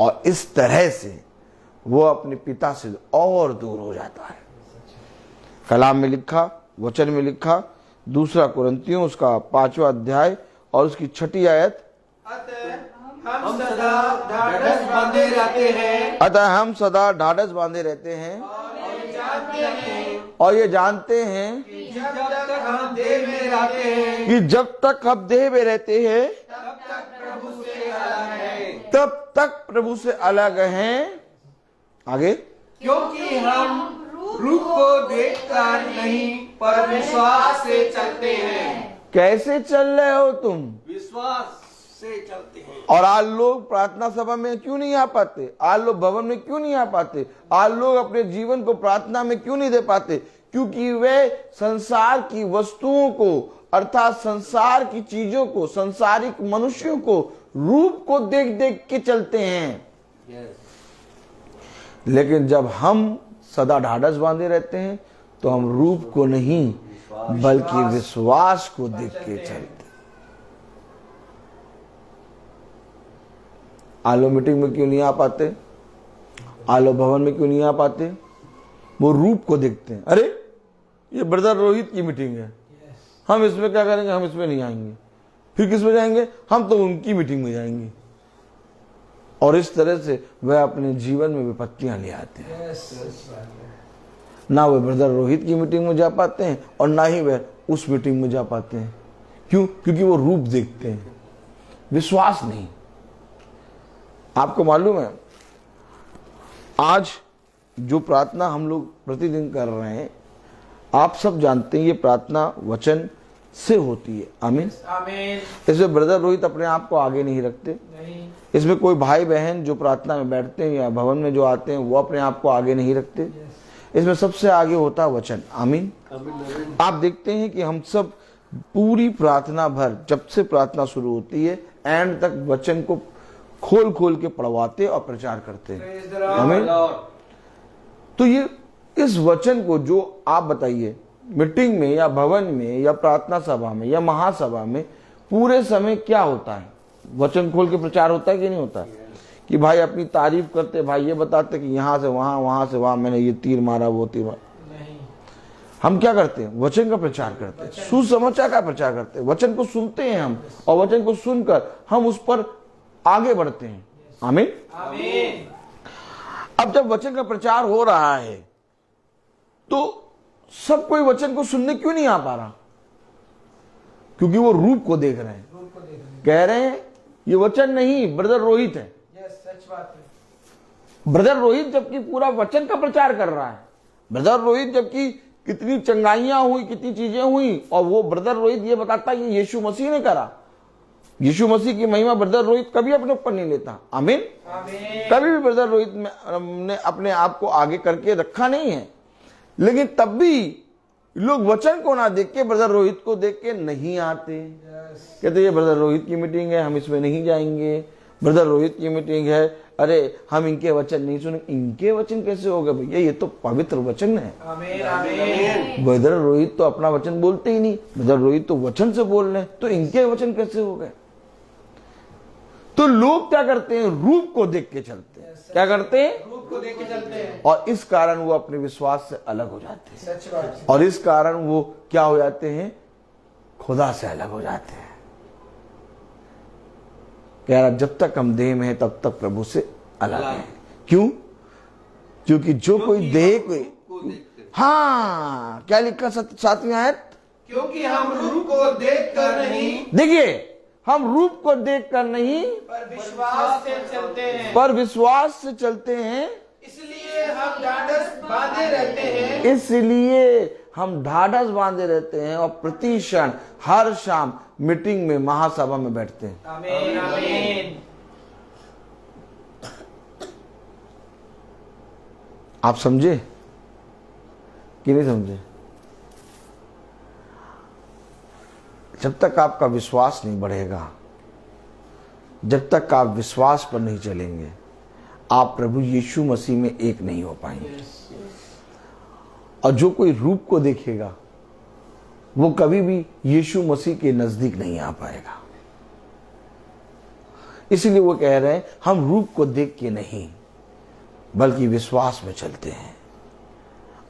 और इस तरह से वो अपने पिता से और दूर हो जाता है। कलाम में लिखा, वचन में लिखा, 2 कुरिन्थियों उसका 5वां अध्याय और उसकी 6ठी आयत, हम सदा ढाढ़स बांधे रहते हैं अतः हम सदा ढाढ़स बांधे रहते हैं और ये जानते हैं कि जब तक हम देह में रहते हैं कि जब तक हम देह में रहते हैं तब तक प्रभु से अलग हैं। तब तक प्रभु से अलग हैं। आगे, क्योंकि हम रूप को देखकर नहीं पर विश्वास से चलते हैं। कैसे चल रहे हो तुम? विश्वास से चलते हैं। और आज लोग प्रार्थना सभा में क्यों नहीं आ पाते? आज लोग भवन में क्यों नहीं आ पाते? आज लोग अपने जीवन को प्रार्थना में क्यों नहीं दे पाते? क्योंकि वे संसार की वस्तुओं को, अर्थात संसार की चीजों को, संसारिक मनुष्यों को, रूप को देख देख के चलते हैं। लेकिन जब हम सदा ढाढ़स बांधे रहते हैं तो हम रूप को नहीं बल्कि विश्वास को देख के चलते। आलो मीटिंग में क्यों नहीं आ पाते? आलो भवन में क्यों नहीं आ पाते? वो रूप को देखते हैं। अरे ये ब्रदर रोहित की मीटिंग है, हम इसमें क्या करेंगे? हम इसमें नहीं आएंगे। फिर किस में जाएंगे? हम तो उनकी मीटिंग में जाएंगे। और इस तरह से वह अपने जीवन में विपत्तियां ले आते हैं। ना वे ब्रदर रोहित की मीटिंग में जा पाते हैं और ना ही वह उस मीटिंग में जा पाते हैं। क्यों? क्योंकि वो रूप देखते हैं, विश्वास नहीं। आपको मालूम है आज जो प्रार्थना हम लोग प्रतिदिन कर रहे हैं, आप सब जानते हैं ये प्रार्थना वचन से होती है। आमीन आमीन। इसमें ब्रदर रोहित अपने आप को आगे नहीं रखते। नहीं। इसमें कोई भाई बहन जो प्रार्थना में बैठते हैं या भवन में जो आते हैं वो अपने आप को आगे नहीं रखते। इसमें सबसे आगे होता है वचन। आमीन। आप देखते हैं कि हम सब पूरी प्रार्थना भर, जब से प्रार्थना शुरू होती है एंड तक वचन को खोल खोल के पढ़वाते और प्रचार करते हैं। आमीन। तो ये इस वचन को जो आप बताइए मीटिंग में या भवन में या प्रार्थना सभा में या महासभा में पूरे समय क्या होता है? वचन खोल के प्रचार होता है कि नहीं होता है? कि भाई अपनी तारीफ करते, भाई ये बताते कि यहां से वहां, वहां से वहां मैंने ये तीर मारा, वो तीर मारा। नहीं। हम क्या करते हैं? वचन का प्रचार करते हैं, सुसमाचार का प्रचार करते हैं। वचन को सुनते हैं हम, और वचन को सुनकर हम उस पर आगे बढ़ते हैं। आमीन। आमीन। अब जब वचन का प्रचार हो रहा है तो सब कोई वचन को सुनने क्यों नहीं आ पा रहा? क्योंकि वो रूप को देख रहे हैं। रूप को देख रहे हैं। कह रहे हैं ये वचन नहीं, ब्रदर रोहित है। यस, सच बात है। ब्रदर रोहित जबकि पूरा वचन का प्रचार कर रहा है। ब्रदर रोहित जबकि कितनी चंगाइयां हुई, कितनी चीजें हुई, और वो ब्रदर रोहित ये बताता है ये यीशु मसीह ने करा। यीशु मसीह की महिमा ब्रदर रोहित कभी अपने ऊपर नहीं लेता। आमीन। आमीन। कभी भी ब्रदर रोहित ने अपने आप को आगे करके रखा नहीं है। लेकिन तब भी लोग वचन को ना देख के ब्रदर रोहित को देख के नहीं आते। कहते ये ब्रदर रोहित की मीटिंग है, हम इसमें नहीं जाएंगे। ब्रदर रोहित की मीटिंग है, अरे हम इनके वचन नहीं सुनेंगे। इनके वचन कैसे होगा भैया, ये तो पवित्र वचन है। आमीन आमीन। ब्रदर रोहित तो अपना वचन बोलते ही नहीं, ब्रदर रोहित तो वचन से बोल रहे हैं, तो इनके वचन कैसे हो गए। तो लोग क्या करते हैं, रूप को देख के चलते हैं। क्या करते हैं, रूप को देख के चलते हैं, और इस कारण वो अपने विश्वास से अलग हो जाते हैं। सच बात। और इस कारण वो क्या हो जाते हैं, खुदा से अलग हो जाते हैं। कह रहा जब तक हम देह में है तब तक प्रभु से अलग है। क्यों, क्योंकि जो कोई देह को, हाँ क्या लिखा 7वीं आयत, क्योंकि हम रूप को देख कर नहीं, देखिए हम रूप को देख कर नहीं पर विश्वास से चलते हैं। पर विश्वास से चलते हैं। इसलिए हम ढाढ़स बांधे रहते हैं। इसलिए हम ढाढ़स बांधे रहते हैं और प्रति क्षण हर शाम मीटिंग में, महासभा में बैठते हैं। आमीन आमीन। आप समझे कि नहीं समझे। जब तक आपका विश्वास नहीं बढ़ेगा, जब तक आप विश्वास पर नहीं चलेंगे, आप प्रभु यीशु मसीह में एक नहीं हो पाएंगे। और जो कोई रूप को देखेगा वो कभी भी यीशु मसीह के नजदीक नहीं आ पाएगा। इसलिए वो कह रहे हैं हम रूप को देख के नहीं बल्कि विश्वास में चलते हैं।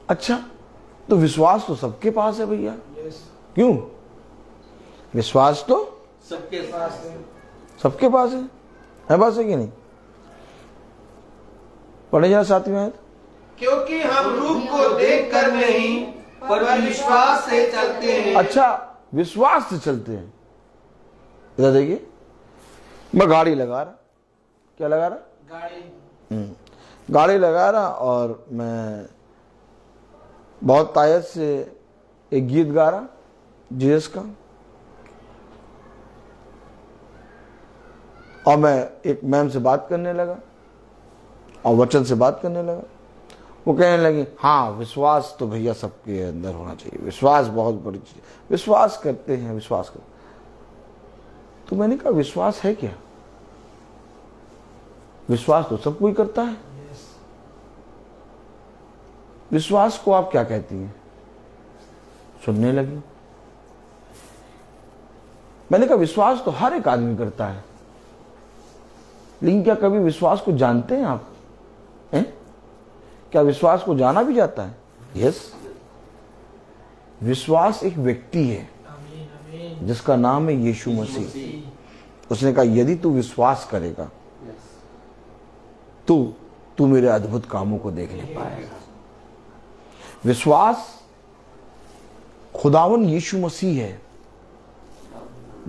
अच्छा, तो विश्वास तो सबके पास है भैया। क्यों, विश्वास तो सबके पास है। सबके पास है बात है कि नहीं। पढ़े जरा 7वीं आयत, क्योंकि हम रूप को देख कर नहीं पर विश्वास से चलते हैं। अच्छा, विश्वास से चलते हैं। इधर देखिए, मैं गाड़ी लगा रहा, क्या लगा रहा, गाड़ी लगा रहा, और मैं बहुत तायत से एक गीत गा रहा जीसस का, और मैं एक मैम से बात करने लगा और वचन से बात करने लगा। वो कहने लगी हाँ विश्वास तो भैया सबके अंदर होना चाहिए, विश्वास बहुत बड़ी चीज, विश्वास करते हैं, विश्वास करते। तो मैंने कहा विश्वास है क्या, विश्वास तो सब कोई करता है। विश्वास को आप क्या कहती हैं, सुनने लगी। मैंने कहा विश्वास तो हर एक आदमी करता है, लेकिन क्या कभी विश्वास को जानते हैं आप हैं? क्या विश्वास को जाना भी जाता है? यस, विश्वास एक व्यक्ति है जिसका नाम है यीशु मसीह। उसने कहा यदि तू विश्वास करेगा तो तू मेरे अद्भुत कामों को देखने पाएगा। विश्वास खुदावन यीशु मसीह है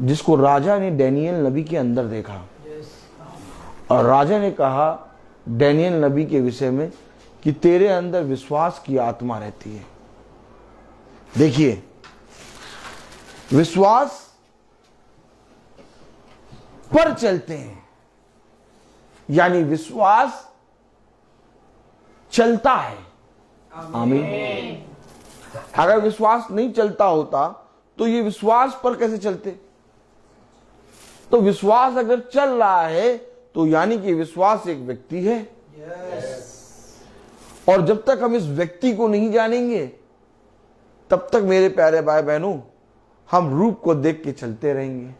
जिसको राजा ने डैनियल नबी के अंदर देखा, और राजा ने कहा डैनियल नबी के विषय में कि तेरे अंदर विश्वास की आत्मा रहती है। देखिए, विश्वास पर चलते हैं, यानी विश्वास चलता है। आमीन। अगर विश्वास नहीं चलता होता तो ये विश्वास पर कैसे चलते। तो विश्वास अगर चल रहा है तो यानी कि विश्वास एक व्यक्ति है। और जब तक हम इस व्यक्ति को नहीं जानेंगे तब तक मेरे प्यारे भाई बहनों हम रूप को देख के चलते रहेंगे।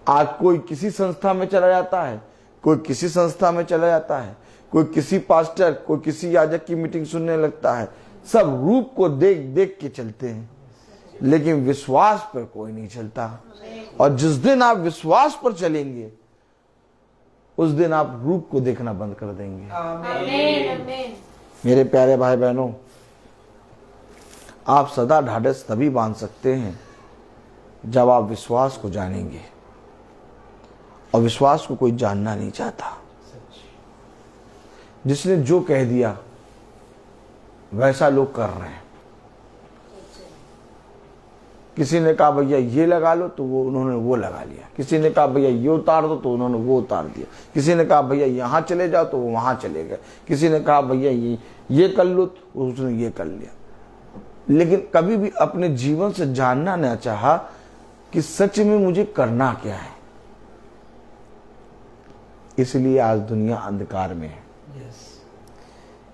आज कोई किसी संस्था में चला जाता है, कोई किसी संस्था में चला जाता है, कोई किसी पास्टर, कोई किसी याजक की मीटिंग सुनने लगता है। सब रूप को देख देख के चलते हैं, लेकिन विश्वास पर कोई नहीं चलता। और जिस दिन आप विश्वास पर चलेंगे उस दिन आप रूप को देखना बंद कर देंगे। आमीन। मेरे प्यारे भाई बहनों, आप सदा ढाढ़स तभी बांध सकते हैं जब आप विश्वास को जानेंगे, और विश्वास को कोई जानना नहीं चाहता। जिसने जो कह दिया वैसा लोग कर रहे हैं। किसी ने कहा भैया ये लगा लो तो उन्होंने वो लगा लिया। किसी ने कहा भैया ये उतार दो तो उन्होंने वो उतार दिया। किसी ने कहा भैया यहाँ चले जाओ तो वो वहां चले गए। किसी ने कहा भैया ये कर लो तो उसने ये कर लिया। लेकिन कभी भी अपने जीवन से जानना न चाहा कि सच में मुझे करना क्या है। इसलिए आज दुनिया अंधकार में है।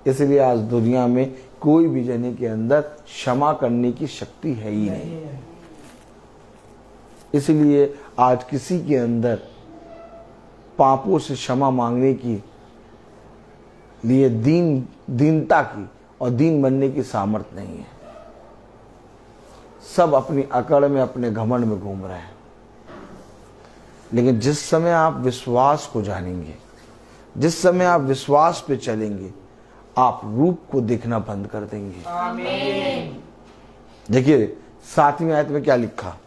इसलिए आज दुनिया में कोई भी जने के अंदर क्षमा करने की शक्ति है ही नहीं। इसलिए आज किसी के अंदर पापों से क्षमा मांगने की लिए दीनता की और दीन बनने की सामर्थ्य नहीं है। सब अपनी अकड़ में, अपने घमंड में घूम रहे हैं। लेकिन जिस समय आप विश्वास को जानेंगे, जिस समय आप विश्वास पे चलेंगे, आप रूप को देखना बंद कर देंगे। आमीन। देखिए 7वीं आयत में क्या लिखा,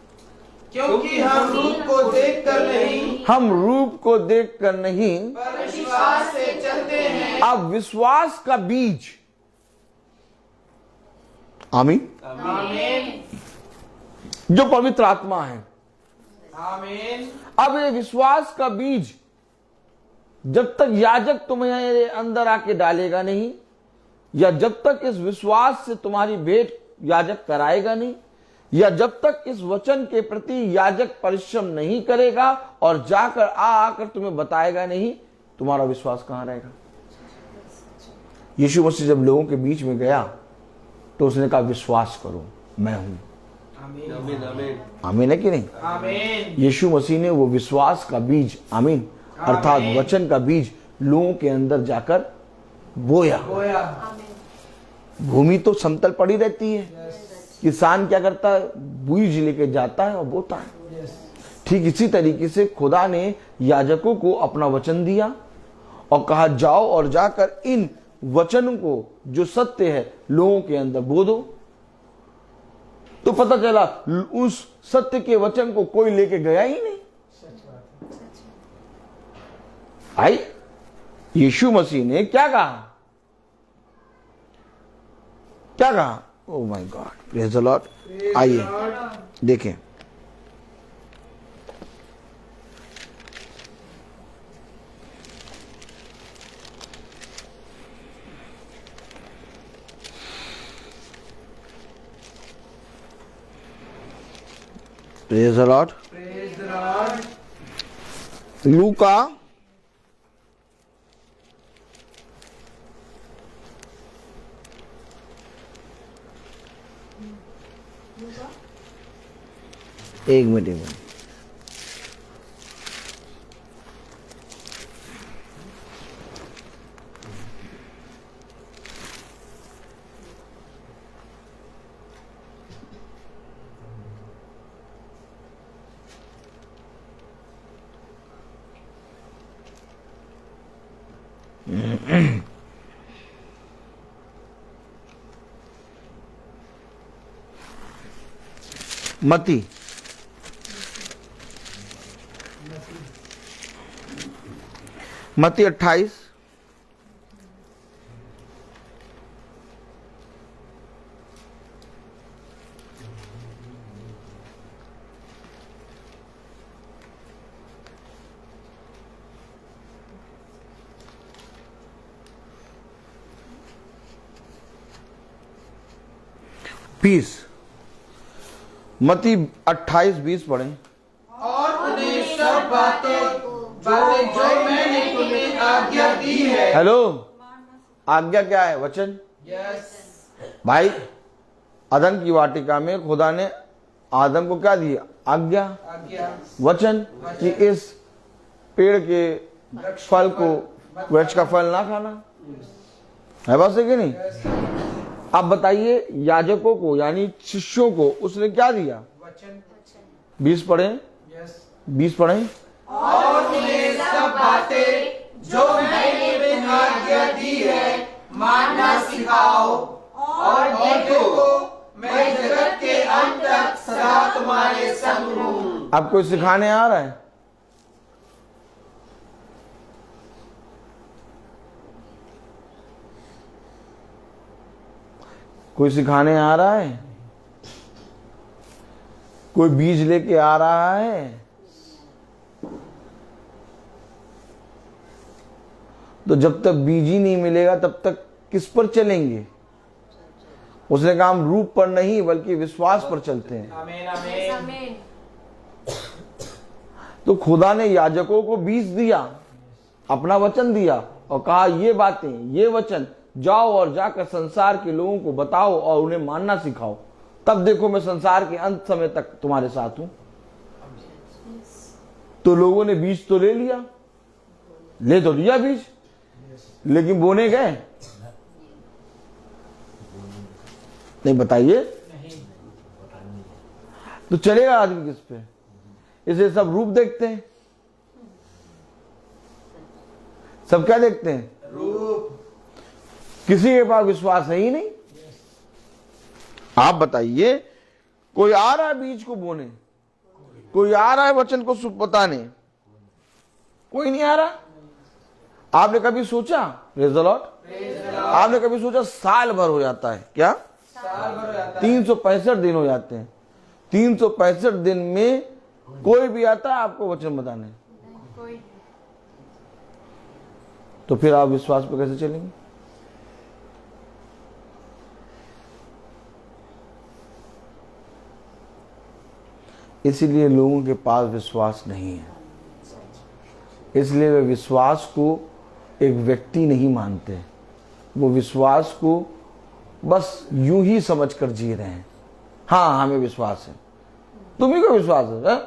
क्योंकि हम रूप को देखकर नहीं, हम रूप को देखकर नहीं पर विश्वास से चलते हैं। अब विश्वास का बीज, आमीन, आमीन। जो पवित्र आत्मा है, आमीन। अब ये विश्वास का बीज जब तक याजक तुम्हारे अंदर आके डालेगा नहीं, या जब तक इस विश्वास से तुम्हारी भेंट याजक कराएगा नहीं, या जब तक इस वचन के प्रति याजक परिश्रम नहीं करेगा और जाकर आकर तुम्हें बताएगा नहीं, तुम्हारा विश्वास कहां रहेगा। यीशु मसीह जब लोगों के बीच में गया तो उसने कहा विश्वास करो मैं हूं। आमीन। आमीन आमीन आमीन है कि नहीं। आमीन। यीशु मसीह ने वो विश्वास का बीज, आमीन, अर्थात वचन का बीज लोगों के अंदर जाकर बोया। भूमि तो समतल पड़ी रहती है, किसान क्या करता है, बीज लेके जाता है और बोता है। ठीक इसी तरीके से खुदा ने याजकों को अपना वचन दिया और कहा जाओ और जाकर इन वचन को जो सत्य है लोगों के अंदर बो दो। तो पता चला उस सत्य के वचन को कोई लेके गया ही नहीं। आई यीशु मसीह ने क्या कहा, क्या कहा, oh my God, praise the Lord. आइए देखें, praise the Lord. Praise the Lord. लूका एक मिनट मती मती 28 20 मती 28-20 पढ़ें। और उन्हें सब बातें जो मैंने तुम्हें आज्ञा दी है। हेलो, आज्ञा क्या है? वचन। यस भाई, अदन की वाटिका में खुदा ने आदम को क्या दिया? आज्ञा, आज्ञा। वचन कि इस पेड़ के फल को, वृक्ष का फल ना खाना है, बात है कि नहीं? अब बताइए, याजकों को यानी शिष्यों को उसने क्या दिया? वचन। 20 पढ़े, यस। 20 पढ़े। और उन्हें सब बातें जो मैंने तुम्हें आज्ञा दी है मानना सिखाओ, और देखो मैं जगत के अंत तक सदा तुम्हारे संग हूँ। अब कोई सिखाने आ रहा है? कोई सिखाने आ रहा है? कोई बीज लेके आ रहा है? तो जब तक बीज ही नहीं मिलेगा तब तक किस पर चलेंगे? उसने कहा हम रूप पर नहीं बल्कि विश्वास पर चलते हैं। आमीन आमीन आमीन। तो खुदा ने याजकों को बीज दिया, अपना वचन दिया और कहा ये बातें, ये वचन जाओ और जाकर संसार के लोगों को बताओ और उन्हें मानना सिखाओ, तब देखो मैं संसार के अंत समय तक तुम्हारे साथ हूं। तो लोगों ने बीज तो ले लिया, ले तो लिया बीज, लेकिन बोने गए नहीं। बताइए, तो चलेगा आदमी किस पे? इसे सब रूप देखते हैं। सब क्या देखते हैं? रूप। किसी के पास विश्वास है ही नहीं। आप बताइए, कोई आ रहा है बीज को बोने, कोई आ रहा है वचन को बताने, कोई नहीं आ रहा। आपने कभी सोचा, प्रेज़ द लॉर्ड, आपने कभी सोचा साल भर हो जाता है क्या? साल भर हो जाता है। 365 दिन हो जाते हैं। 365 दिन में कोई भी आता है आपको वचन बताने, कोई तो फिर आप विश्वास पे कैसे चलेंगे? इसीलिए लोगों के पास विश्वास नहीं है, इसलिए वे विश्वास को एक व्यक्ति नहीं मानते, वो विश्वास को बस यूं ही समझकर जी रहे हैं। हाँ हमें विश्वास है, तुम्ही को विश्वास है,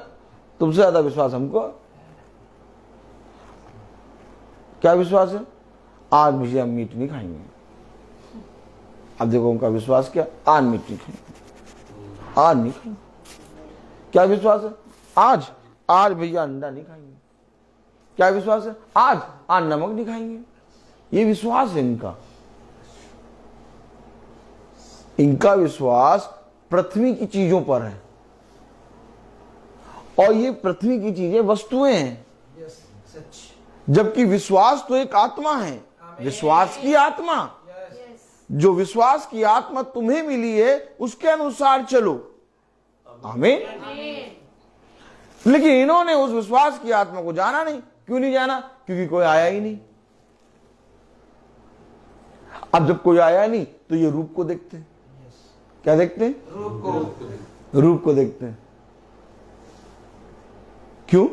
तुमसे ज्यादा विश्वास हमको। क्या विश्वास है? आज भी हम मीट नहीं खाएंगे। अब देखो उनका विश्वास क्या, आज मीट नहीं खाएंगे, आज नहीं खाएंगे। क्या विश्वास है? आज भैया अंडा नहीं खाएंगे। क्या विश्वास है? आज नमक नहीं खाएंगे। ये विश्वास है इनका। इनका विश्वास पृथ्वी की चीजों पर है, और ये पृथ्वी की चीजें वस्तुएं हैं, यस सच। जबकि विश्वास तो एक आत्मा है, विश्वास की आत्मा। जो विश्वास की आत्मा तुम्हें मिली है उसके अनुसार चलो। आमीन। लेकिन इन्होंने उस विश्वास की आत्मा को जाना नहीं। क्यों नहीं जाना? क्योंकि कोई आया ही नहीं। अब जब कोई आया नहीं तो ये रूप को देखते हैं। क्या देखते हैं? रूप को। रूप को देखते हैं। क्यों?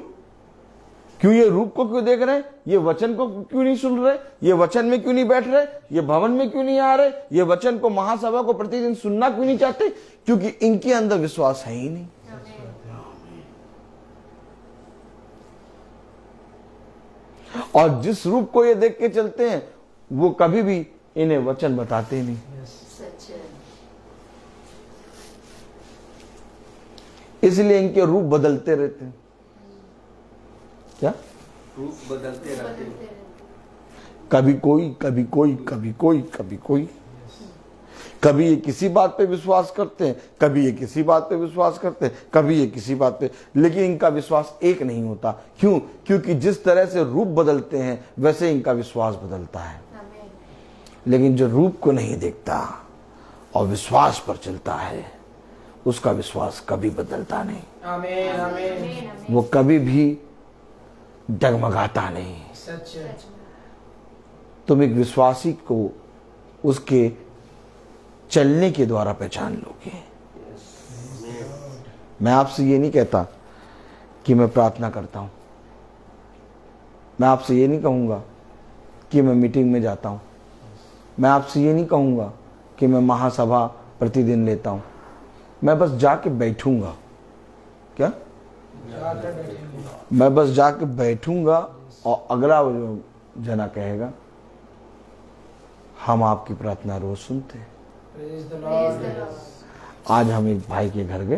क्यों ये रूप को क्यों देख रहे हैं? ये वचन को क्यों नहीं सुन रहे? ये वचन में क्यों नहीं बैठ रहे? ये भवन में क्यों नहीं आ रहे? ये वचन को, महासभा को प्रतिदिन सुनना क्यों नहीं चाहते? क्योंकि इनके अंदर विश्वास है ही नहीं। और जिस रूप को ये देख के चलते हैं वो कभी भी इन्हें वचन बताते नहीं। सच है। इसलिए इनके रूप बदलते रहते हैं। क्या? रूप बदलते रहते हैं। कभी कोई, कभी कोई, कभी कोई, कभी कोई। कभी ये किसी बात पे विश्वास करते हैं, कभी ये किसी बात पे विश्वास करते हैं, कभी ये किसी बात पे, लेकिन इनका विश्वास एक नहीं होता। क्यों? क्योंकि जिस तरह से रूप बदलते हैं वैसे इनका विश्वास बदलता है। लेकिन जो रूप को नहीं देखता और विश्वास पर चलता है उसका विश्वास कभी बदलता नहीं। आमीन आमीन। वो कभी भी डगमगाता नहीं। सच है। तुम एक विश्वासी को उसके चलने के द्वारा पहचान लोगे। मैं आपसे ये नहीं कहता कि मैं प्रार्थना करता हूं, मैं आपसे ये नहीं कहूंगा कि मैं मीटिंग में जाता हूं, मैं आपसे ये नहीं कहूंगा कि मैं महासभा प्रतिदिन लेता हूं। मैं बस जाके बैठूंगा। क्या? जाकर बैठेंगे। मैं बस जाके बैठूंगा और अगला जना कहेगा हम आपकी प्रार्थना रोज सुनते हैं। Praise the Lord. आज हम एक भाई के घर गए,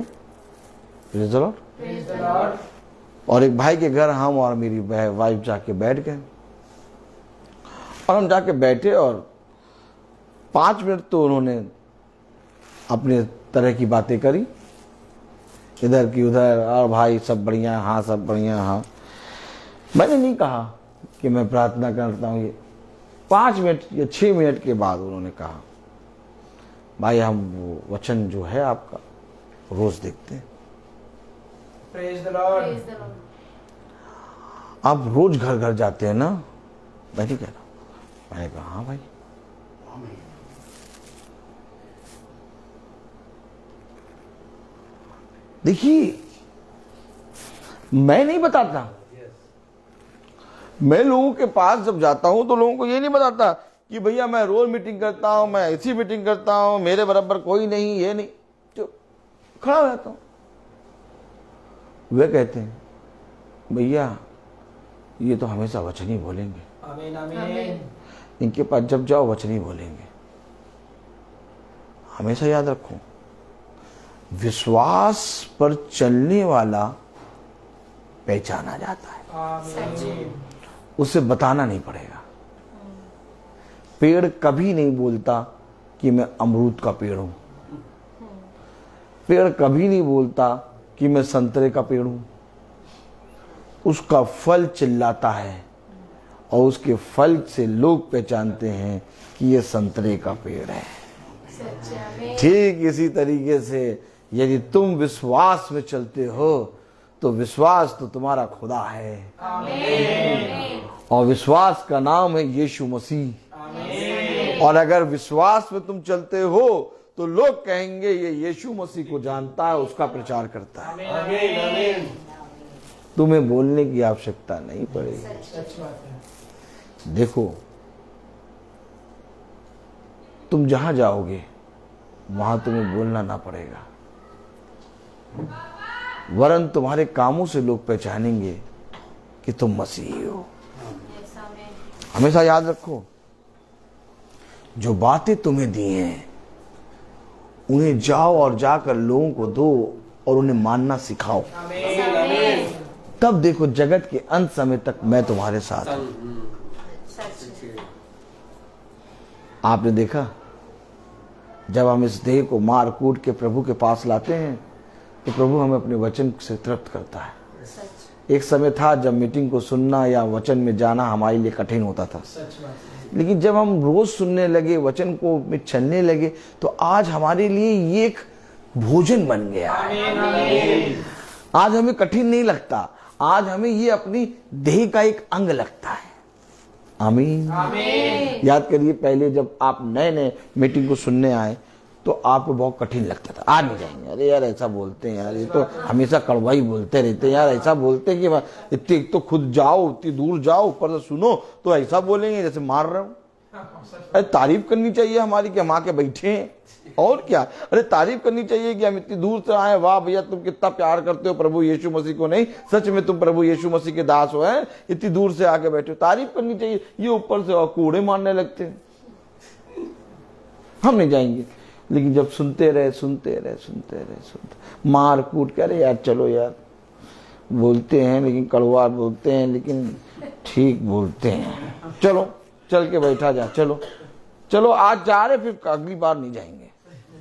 praise the Lord, praise the Lord. और एक भाई के घर हम और मेरी वाइफ जाके बैठ गए। और हम जाके बैठे और 5 मिनट तो उन्होंने अपने तरह की बातें करी, इधर की उधर, और भाई सब बढ़िया, हाँ सब बढ़िया, हाँ। मैंने नहीं कहा कि मैं प्रार्थना करता हूँ। ये 5 मिनट या 6 मिनट के बाद उन्होंने कहा भाई हम वो वचन जो है आपका रोज देखते हैं। Praise the Lord. आप रोज घर घर जाते हैं ना? मैं नहीं कह रहा। मैंने कहा हाँ भाई। देखिए, मैं नहीं बताता, मैं लोगों के पास जब जाता हूं तो लोगों को ये नहीं बताता कि भैया मैं रोज मीटिंग करता हूं, मैं ऐसी मीटिंग करता हूं, मेरे बराबर कोई नहीं, ये नहीं, जो खड़ा हो जाता हूं। वे कहते हैं भैया ये तो हमेशा वचन ही बोलेंगे, आमीन आमीन। इनके पास जब जाओ वचन ही बोलेंगे। हमेशा याद रखो, विश्वास पर चलने वाला पहचाना जाता है, आमीन। उसे बताना नहीं पड़ेगा। पेड़ कभी नहीं बोलता कि मैं अमरूद का पेड़ हूं, पेड़ कभी नहीं बोलता कि मैं संतरे का पेड़ हूं। उसका फल चिल्लाता है और उसके फल से लोग पहचानते हैं कि ये संतरे का पेड़ है। ठीक इसी तरीके से यदि तुम विश्वास में चलते हो तो विश्वास तो तुम्हारा खुदा है। आमीन। और विश्वास का नाम है यीशु मसीह। आमीन। और अगर विश्वास में तुम चलते हो तो लोग कहेंगे ये यीशु मसीह को जानता है, उसका प्रचार करता है। आमीन आमीन। तुम्हें बोलने की आवश्यकता नहीं पड़ेगी। सच बात है। देखो, तुम जहां जाओगे वहां तुम्हें बोलना ना पड़ेगा, वरन तुम्हारे कामों से लोग पहचानेंगे कि तुम मसीही हो। हमेशा याद रखो, जो बातें तुम्हें दी हैं उन्हें जाओ और जाकर लोगों को दो और उन्हें मानना सिखाओ। आमीन आमीन। तब देखो, जगत के अंत समय तक मैं तुम्हारे साथ हूं। आपने देखा, जब हम इस देह को मार कूट के प्रभु के पास लाते हैं तो प्रभु हमें अपने वचन से तृप्त करता है। एक समय था जब मीटिंग को सुनना या वचन में जाना हमारे लिए कठिन होता था, सच बात है। लेकिन जब हम रोज सुनने लगे, वचन को में चलने लगे, तो आज हमारे लिए ये एक भोजन बन गया। आमीन आमीन। आज हमें कठिन नहीं लगता, आज हमें ये अपनी देह का एक अंग लगता है। आमीन आमीन। याद करिए, पहले जब आप नए नए मीटिंग को सुनने आए तो आपको बहुत कठिन लगता था, आज नहीं जाएंगे, अरे यार ऐसा बोलते हैं यार, ये तो हमेशा कड़वा ही बोलते रहते हैं यार, ऐसा बोलते हैं कि इतनी तो खुद जाओ, इतनी दूर जाओ, ऊपर से सुनो तो ऐसा बोलेंगे जैसे मार रहे हो। अरे तारीफ करनी चाहिए हमारी कि हम आके बैठे हैं, और क्या। अरे तारीफ करनी चाहिए कि हम इतनी दूर से आए, वाह भैया तुम कितना प्यार करते हो प्रभु यीशु मसीह को, नहीं सच में तुम प्रभु यीशु मसीह के दास हो, हैं इतनी दूर से आके बैठे हो, तारीफ करनी चाहिए। ये ऊपर से कूड़े मारने लगते हैं। हम नहीं जाएंगे, लेकिन जब सुनते रहे मार कूट कर, यार चलो यार, बोलते हैं लेकिन कड़वा बोलते हैं, लेकिन ठीक बोलते हैं, चलो चल के बैठा जा, चलो चलो आज जा रहे, फिर अगली बार नहीं जाएंगे,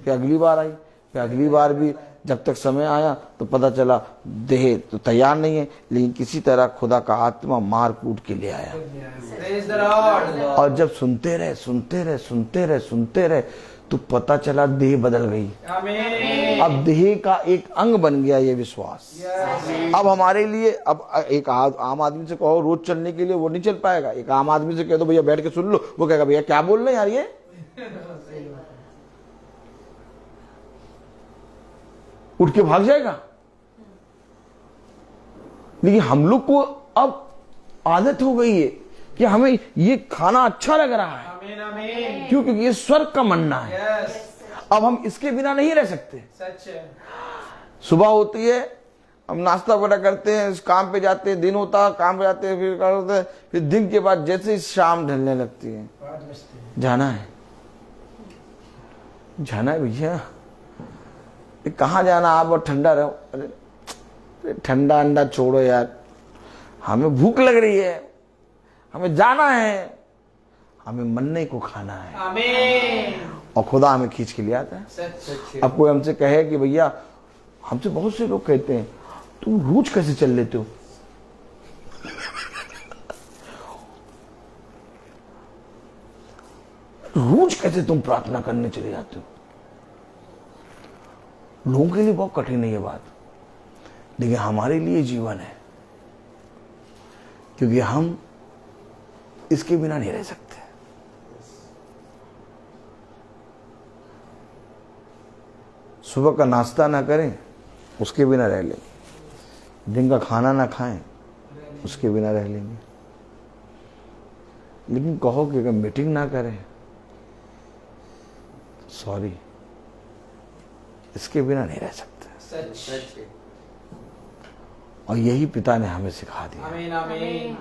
फिर अगली बार आई, फिर अगली बार भी जब तक समय आया तो पता चला देह तो तैयार नहीं है, लेकिन किसी तरह खुदा का आत्मा मार कूट के ले आया। Praise the Lord। और जब सुनते रहे तो पता चला देह बदल गई। आमीन। अब देह का एक अंग बन गया ये विश्वास। Yes। अब हमारे लिए, अब एक आम आदमी से कहो रोज चलने के लिए, वो नहीं चल पाएगा। एक आम आदमी से कह दो भैया बैठ के सुन लो, वो कहेगा भैया क्या बोल रहे हैं यार, ये उठ के भाग जाएगा। लेकिन हम लोग को अब आदत हो गई है कि हमें ये खाना अच्छा लग रहा है, आमीन आमीन। क्यों? क्योंकि ये स्वर्ग का मन्ना है। Yes। अब हम इसके बिना नहीं रह सकते। सच है। सुबह होती है, हम नाश्ता वगैरह करते हैं, काम पे जाते हैं, दिन होता है काम पे जाते हैं, फिर करते हैं, फिर दिन के बाद जैसे ही शाम ढलने लगती है, बात बचती है। जाना है भैया, कहाँ जाना, आप और ठंडा रहो। अरे ठंडा अंडा छोड़ो यार, हमें भूख लग रही है, हमें जाना है, हमें मन्ने को खाना है। आमीन। और खुदा हमें खींच के ले आता है। सच। अब कोई हमसे कहे कि भैया, हमसे बहुत से लोग कहते हैं तुम रोज कैसे चल लेते हो, रोज कैसे तुम प्रार्थना करने चले जाते हो। लोगों के लिए बहुत कठिन है ये बात, लेकिन हमारे लिए जीवन है, क्योंकि हम इसके बिना नहीं रह सकते। सुबह का नाश्ता ना करें, उसके बिना रह लेंगे। दिन का खाना ना खाएं, उसके बिना रह लेंगे। लेकिन कहो कि अगर मीटिंग ना करें, सॉरी, इसके बिना नहीं रह सकते। सच। और यही पिता ने हमें सिखा दिया आमीन आमीन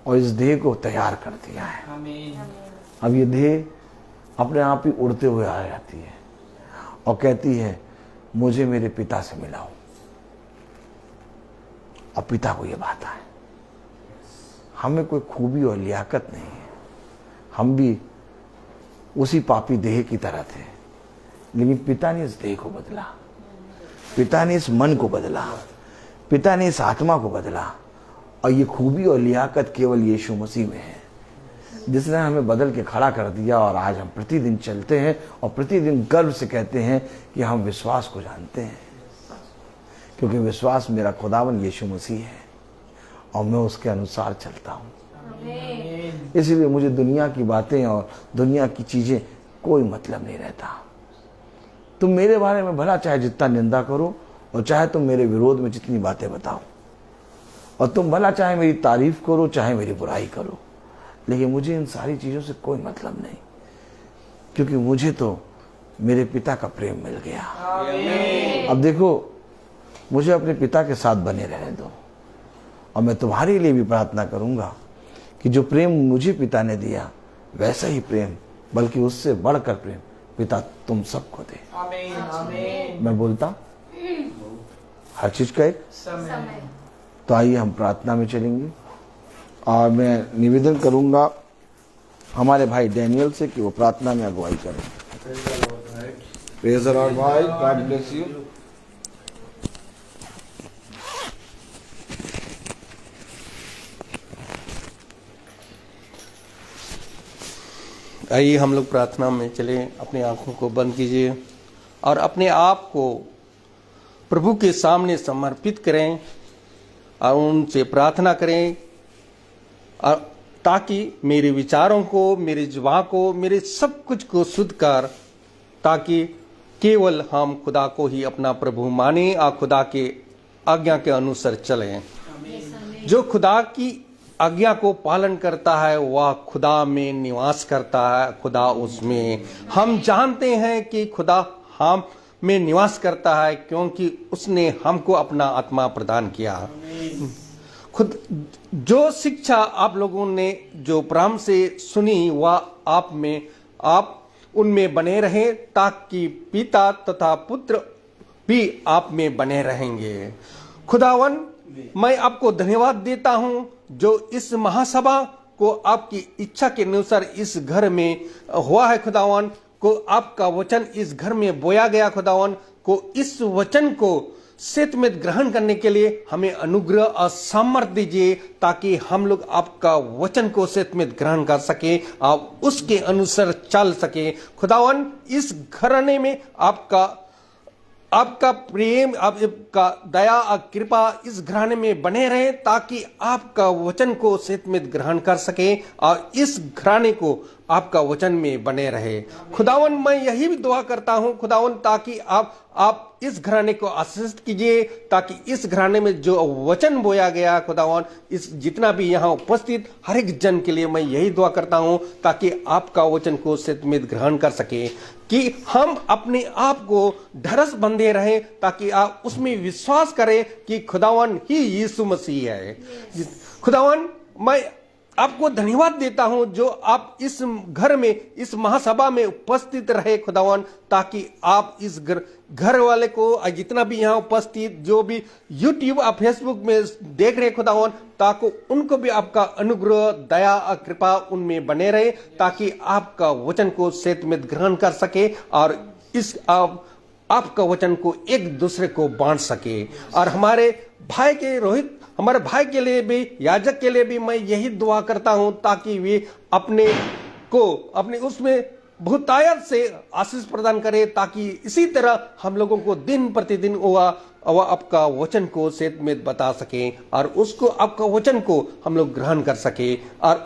और इस देह को तैयार कर दिया है। आमीन। अब ये देह अपने आप ही उड़ते हुए आ जाती है और कहती है मुझे मेरे पिता से मिलाओ। अब पिता को ये बात है, हमें कोई खूबी और लियाकत नहीं है, हम भी उसी पापी देह की तरह थे, लेकिन पिता ने इस देह को बदला, पिता ने इस मन को बदला, पिता ने इस आत्मा को बदला। और ये खूबी और लियाकत केवल यीशु मसीह में है, जिसने हमें बदल के खड़ा कर दिया। और आज हम प्रतिदिन चलते हैं और प्रतिदिन गर्व से कहते हैं कि हम विश्वास को जानते हैं, क्योंकि विश्वास मेरा खुदावन यीशु मसीह है और मैं उसके अनुसार चलता हूँ। इसलिए मुझे दुनिया की बातें और दुनिया की चीजें कोई मतलब नहीं रहता। तुम मेरे बारे में भला चाहे जितना निंदा करो और चाहे तुम मेरे विरोध में जितनी बातें बताओ, और तुम भला चाहे मेरी तारीफ करो चाहे मेरी बुराई करो, लेकिन मुझे इन सारी चीजों से कोई मतलब नहीं, क्योंकि मुझे तो मेरे पिता का प्रेम मिल गया। अब देखो, मुझे अपने पिता के साथ बने रहने दो, और मैं तुम्हारे लिए भी प्रार्थना करूंगा कि जो प्रेम मुझे पिता ने दिया वैसा ही प्रेम, बल्कि उससे बढ़कर प्रेम पिता तुम सबको दे। आमीन आमीन। मैं बोलता हर चीज का एक समय। तो आइए हम प्रार्थना में चलेंगे, और मैं निवेदन करूंगा हमारे भाई डैनियल से कि वो प्रार्थना में अगुवाई करें। प्रेज द लॉर्ड भाई, गॉड ब्लेस यू। आइए हम लोग प्रार्थना में चले, अपनी आंखों को बंद कीजिए और अपने आप को प्रभु के सामने समर्पित करें और उनसे प्रार्थना करें, और ताकि मेरे विचारों को, मेरे जुबान को, मेरे सब कुछ को शुद्ध कर, ताकि केवल हम खुदा को ही अपना प्रभु माने और खुदा के आज्ञा के अनुसार चलें। जो खुदा की आज्ञा को पालन करता है वह खुदा में निवास करता है, खुदा उसमें। हम जानते हैं कि खुदा हम में निवास करता है, क्योंकि उसने हमको अपना आत्मा प्रदान किया। खुद जो शिक्षा आप लोगों ने जो प्रारंभ से सुनी वह आप उनमें बने रहे, ताकि पिता तथा पुत्र भी आप में बने रहेंगे। खुदावन, मैं आपको धन्यवाद देता हूं जो इस महासभा को आपकी इच्छा के अनुसार इस घर में हुआ है। खुदावन को आपका वचन इस घर में बोया गया, खुदावन को इस वचन को सत्य में ग्रहण करने के लिए हमें अनुग्रह और सामर्थ्य दीजिए, ताकि हम लोग आपका वचन को सत्य में ग्रहण कर सके और उसके अनुसार चल सके। खुदावन, इस घराने में आपका प्रेम, आपका दया और कृपा इस घराने में बने रहे, ताकि आपका वचन को सत्य में ग्रहण कर सके और इस घराने को आपका वचन में बने रहे। खुदावन, मैं यही भी दुआ करता हूं खुदावन, ताकि आप इस घराने को आशीषित कीजिए, ताकि इस घराने में जो वचन बोया गया खुदावन, इस जितना भी यहाँ उपस्थित हर एक जन के लिए मैं यही दुआ करता हूं, ताकि आपका वचन को सत्य में ग्रहण कर सके, कि हम अपने आप को ढरस बंधे रहे, ताकि आप उसमें विश्वास करें कि खुदावन ही यीशु मसीह है। खुदावन, मैं आपको धन्यवाद देता हूं जो आप इस घर में, इस महासभा में उपस्थित रहे खुदावन, ताकि आप इस घर वाले को, जितना भी यहाँ उपस्थित, जो भी यूट्यूब और फेसबुक में देख रहे खुदावन, ताकि उनको भी आपका अनुग्रह, दया और कृपा उनमें बने रहे, ताकि आपका वचन को सत्य में ग्रहण कर सके और इस आपका वचन को एक दूसरे को बांट सके। और हमारे भाई के रोहित, हमारे भाई के लिए भी, याजक के लिए भी मैं यही दुआ करता हूं, ताकि वे अपने उसमें बहुतायत से आशीष प्रदान करे, ताकि इसी तरह हम लोगों को दिन प्रतिदिन वह आपका वचन को सत्य में बता सके और उसको, आपका वचन को हम लोग ग्रहण कर सके। और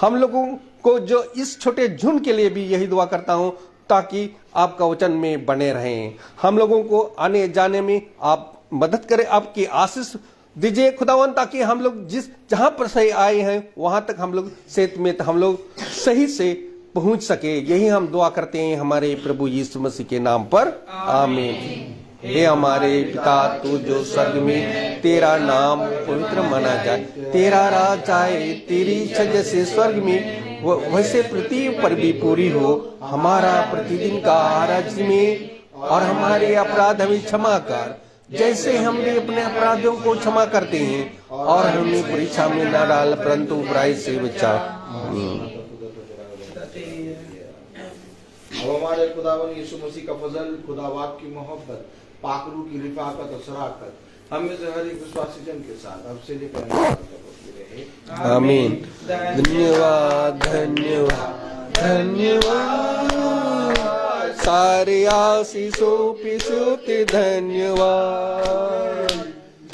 हम लोगों को जो इस छोटे झुंड के लिए भी यही दुआ करता हूं, ताकि आपका वचन में बने रहें। हम लोगों को आने जाने में आप मदद करें, आपकी आशीष दीजिए खुदावन, ताकि हम लोग जहां पर सही आए हैं वहां तक हम लोग सेहत में हम लोग सही से पहुंच सके। यही हम दुआ करते हैं हमारे प्रभु यीशु मसीह के नाम पर, आमीन। हे हमारे पिता, तू जो स्वर्ग में, तेरा नाम पवित्र माना जाए, तेरा राज आए, तेरी इच्छा जैसे स्वर्ग में वैसे पृथ्वी पर भी पूरी हो। हमारा प्रतिदिन का आहार आज में, और हमारे अपराध हमें क्षमा कर, जैसे हम भी अपने अपराधियों को क्षमा करते हैं, और हमें परीक्षा में न डाल, परंतु बुराई से बचा। अब हमारे खुदावन यीशु मसीह का फजल, खुदाबाप की मोहब्बत, पाकरू की रिफाकत और शराकत हम में से हर एक विश्वासी जन के साथ अब से लेकर रहे। आमीन। धन्यवाद धन्यवाद धन्यवाद, सारे आशीषों पे सोते धन्यवाद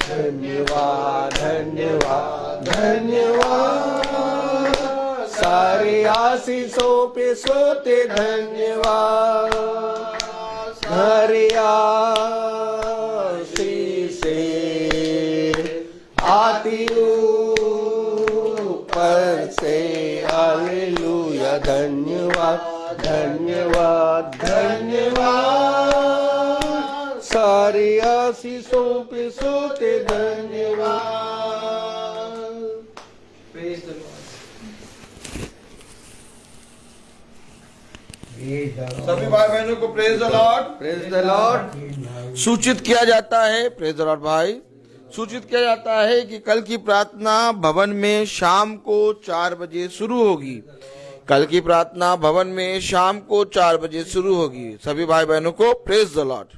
धन्यवाद धन्यवाद धन्यवाद, सारे आशीषों पे सोते धन्यवाद। हरे आशीषे आती ऊपर से, हालेलुया। धन्यवाद धन्यवाद धन्यवाद, सारे आशीषों पे सोते धन्यवाद। Praise the Lord. सभी भाई बहनों को praise the Lord. Praise the Lord. सूचित किया जाता है, प्रेज द लॉर्ड भाई, सूचित किया जाता है कि कल की प्रार्थना भवन में शाम को 4 बजे शुरू होगी। कल की प्रार्थना भवन में शाम को 4 बजे शुरू होगी। सभी भाई बहनों को प्रेज द लॉर्ड।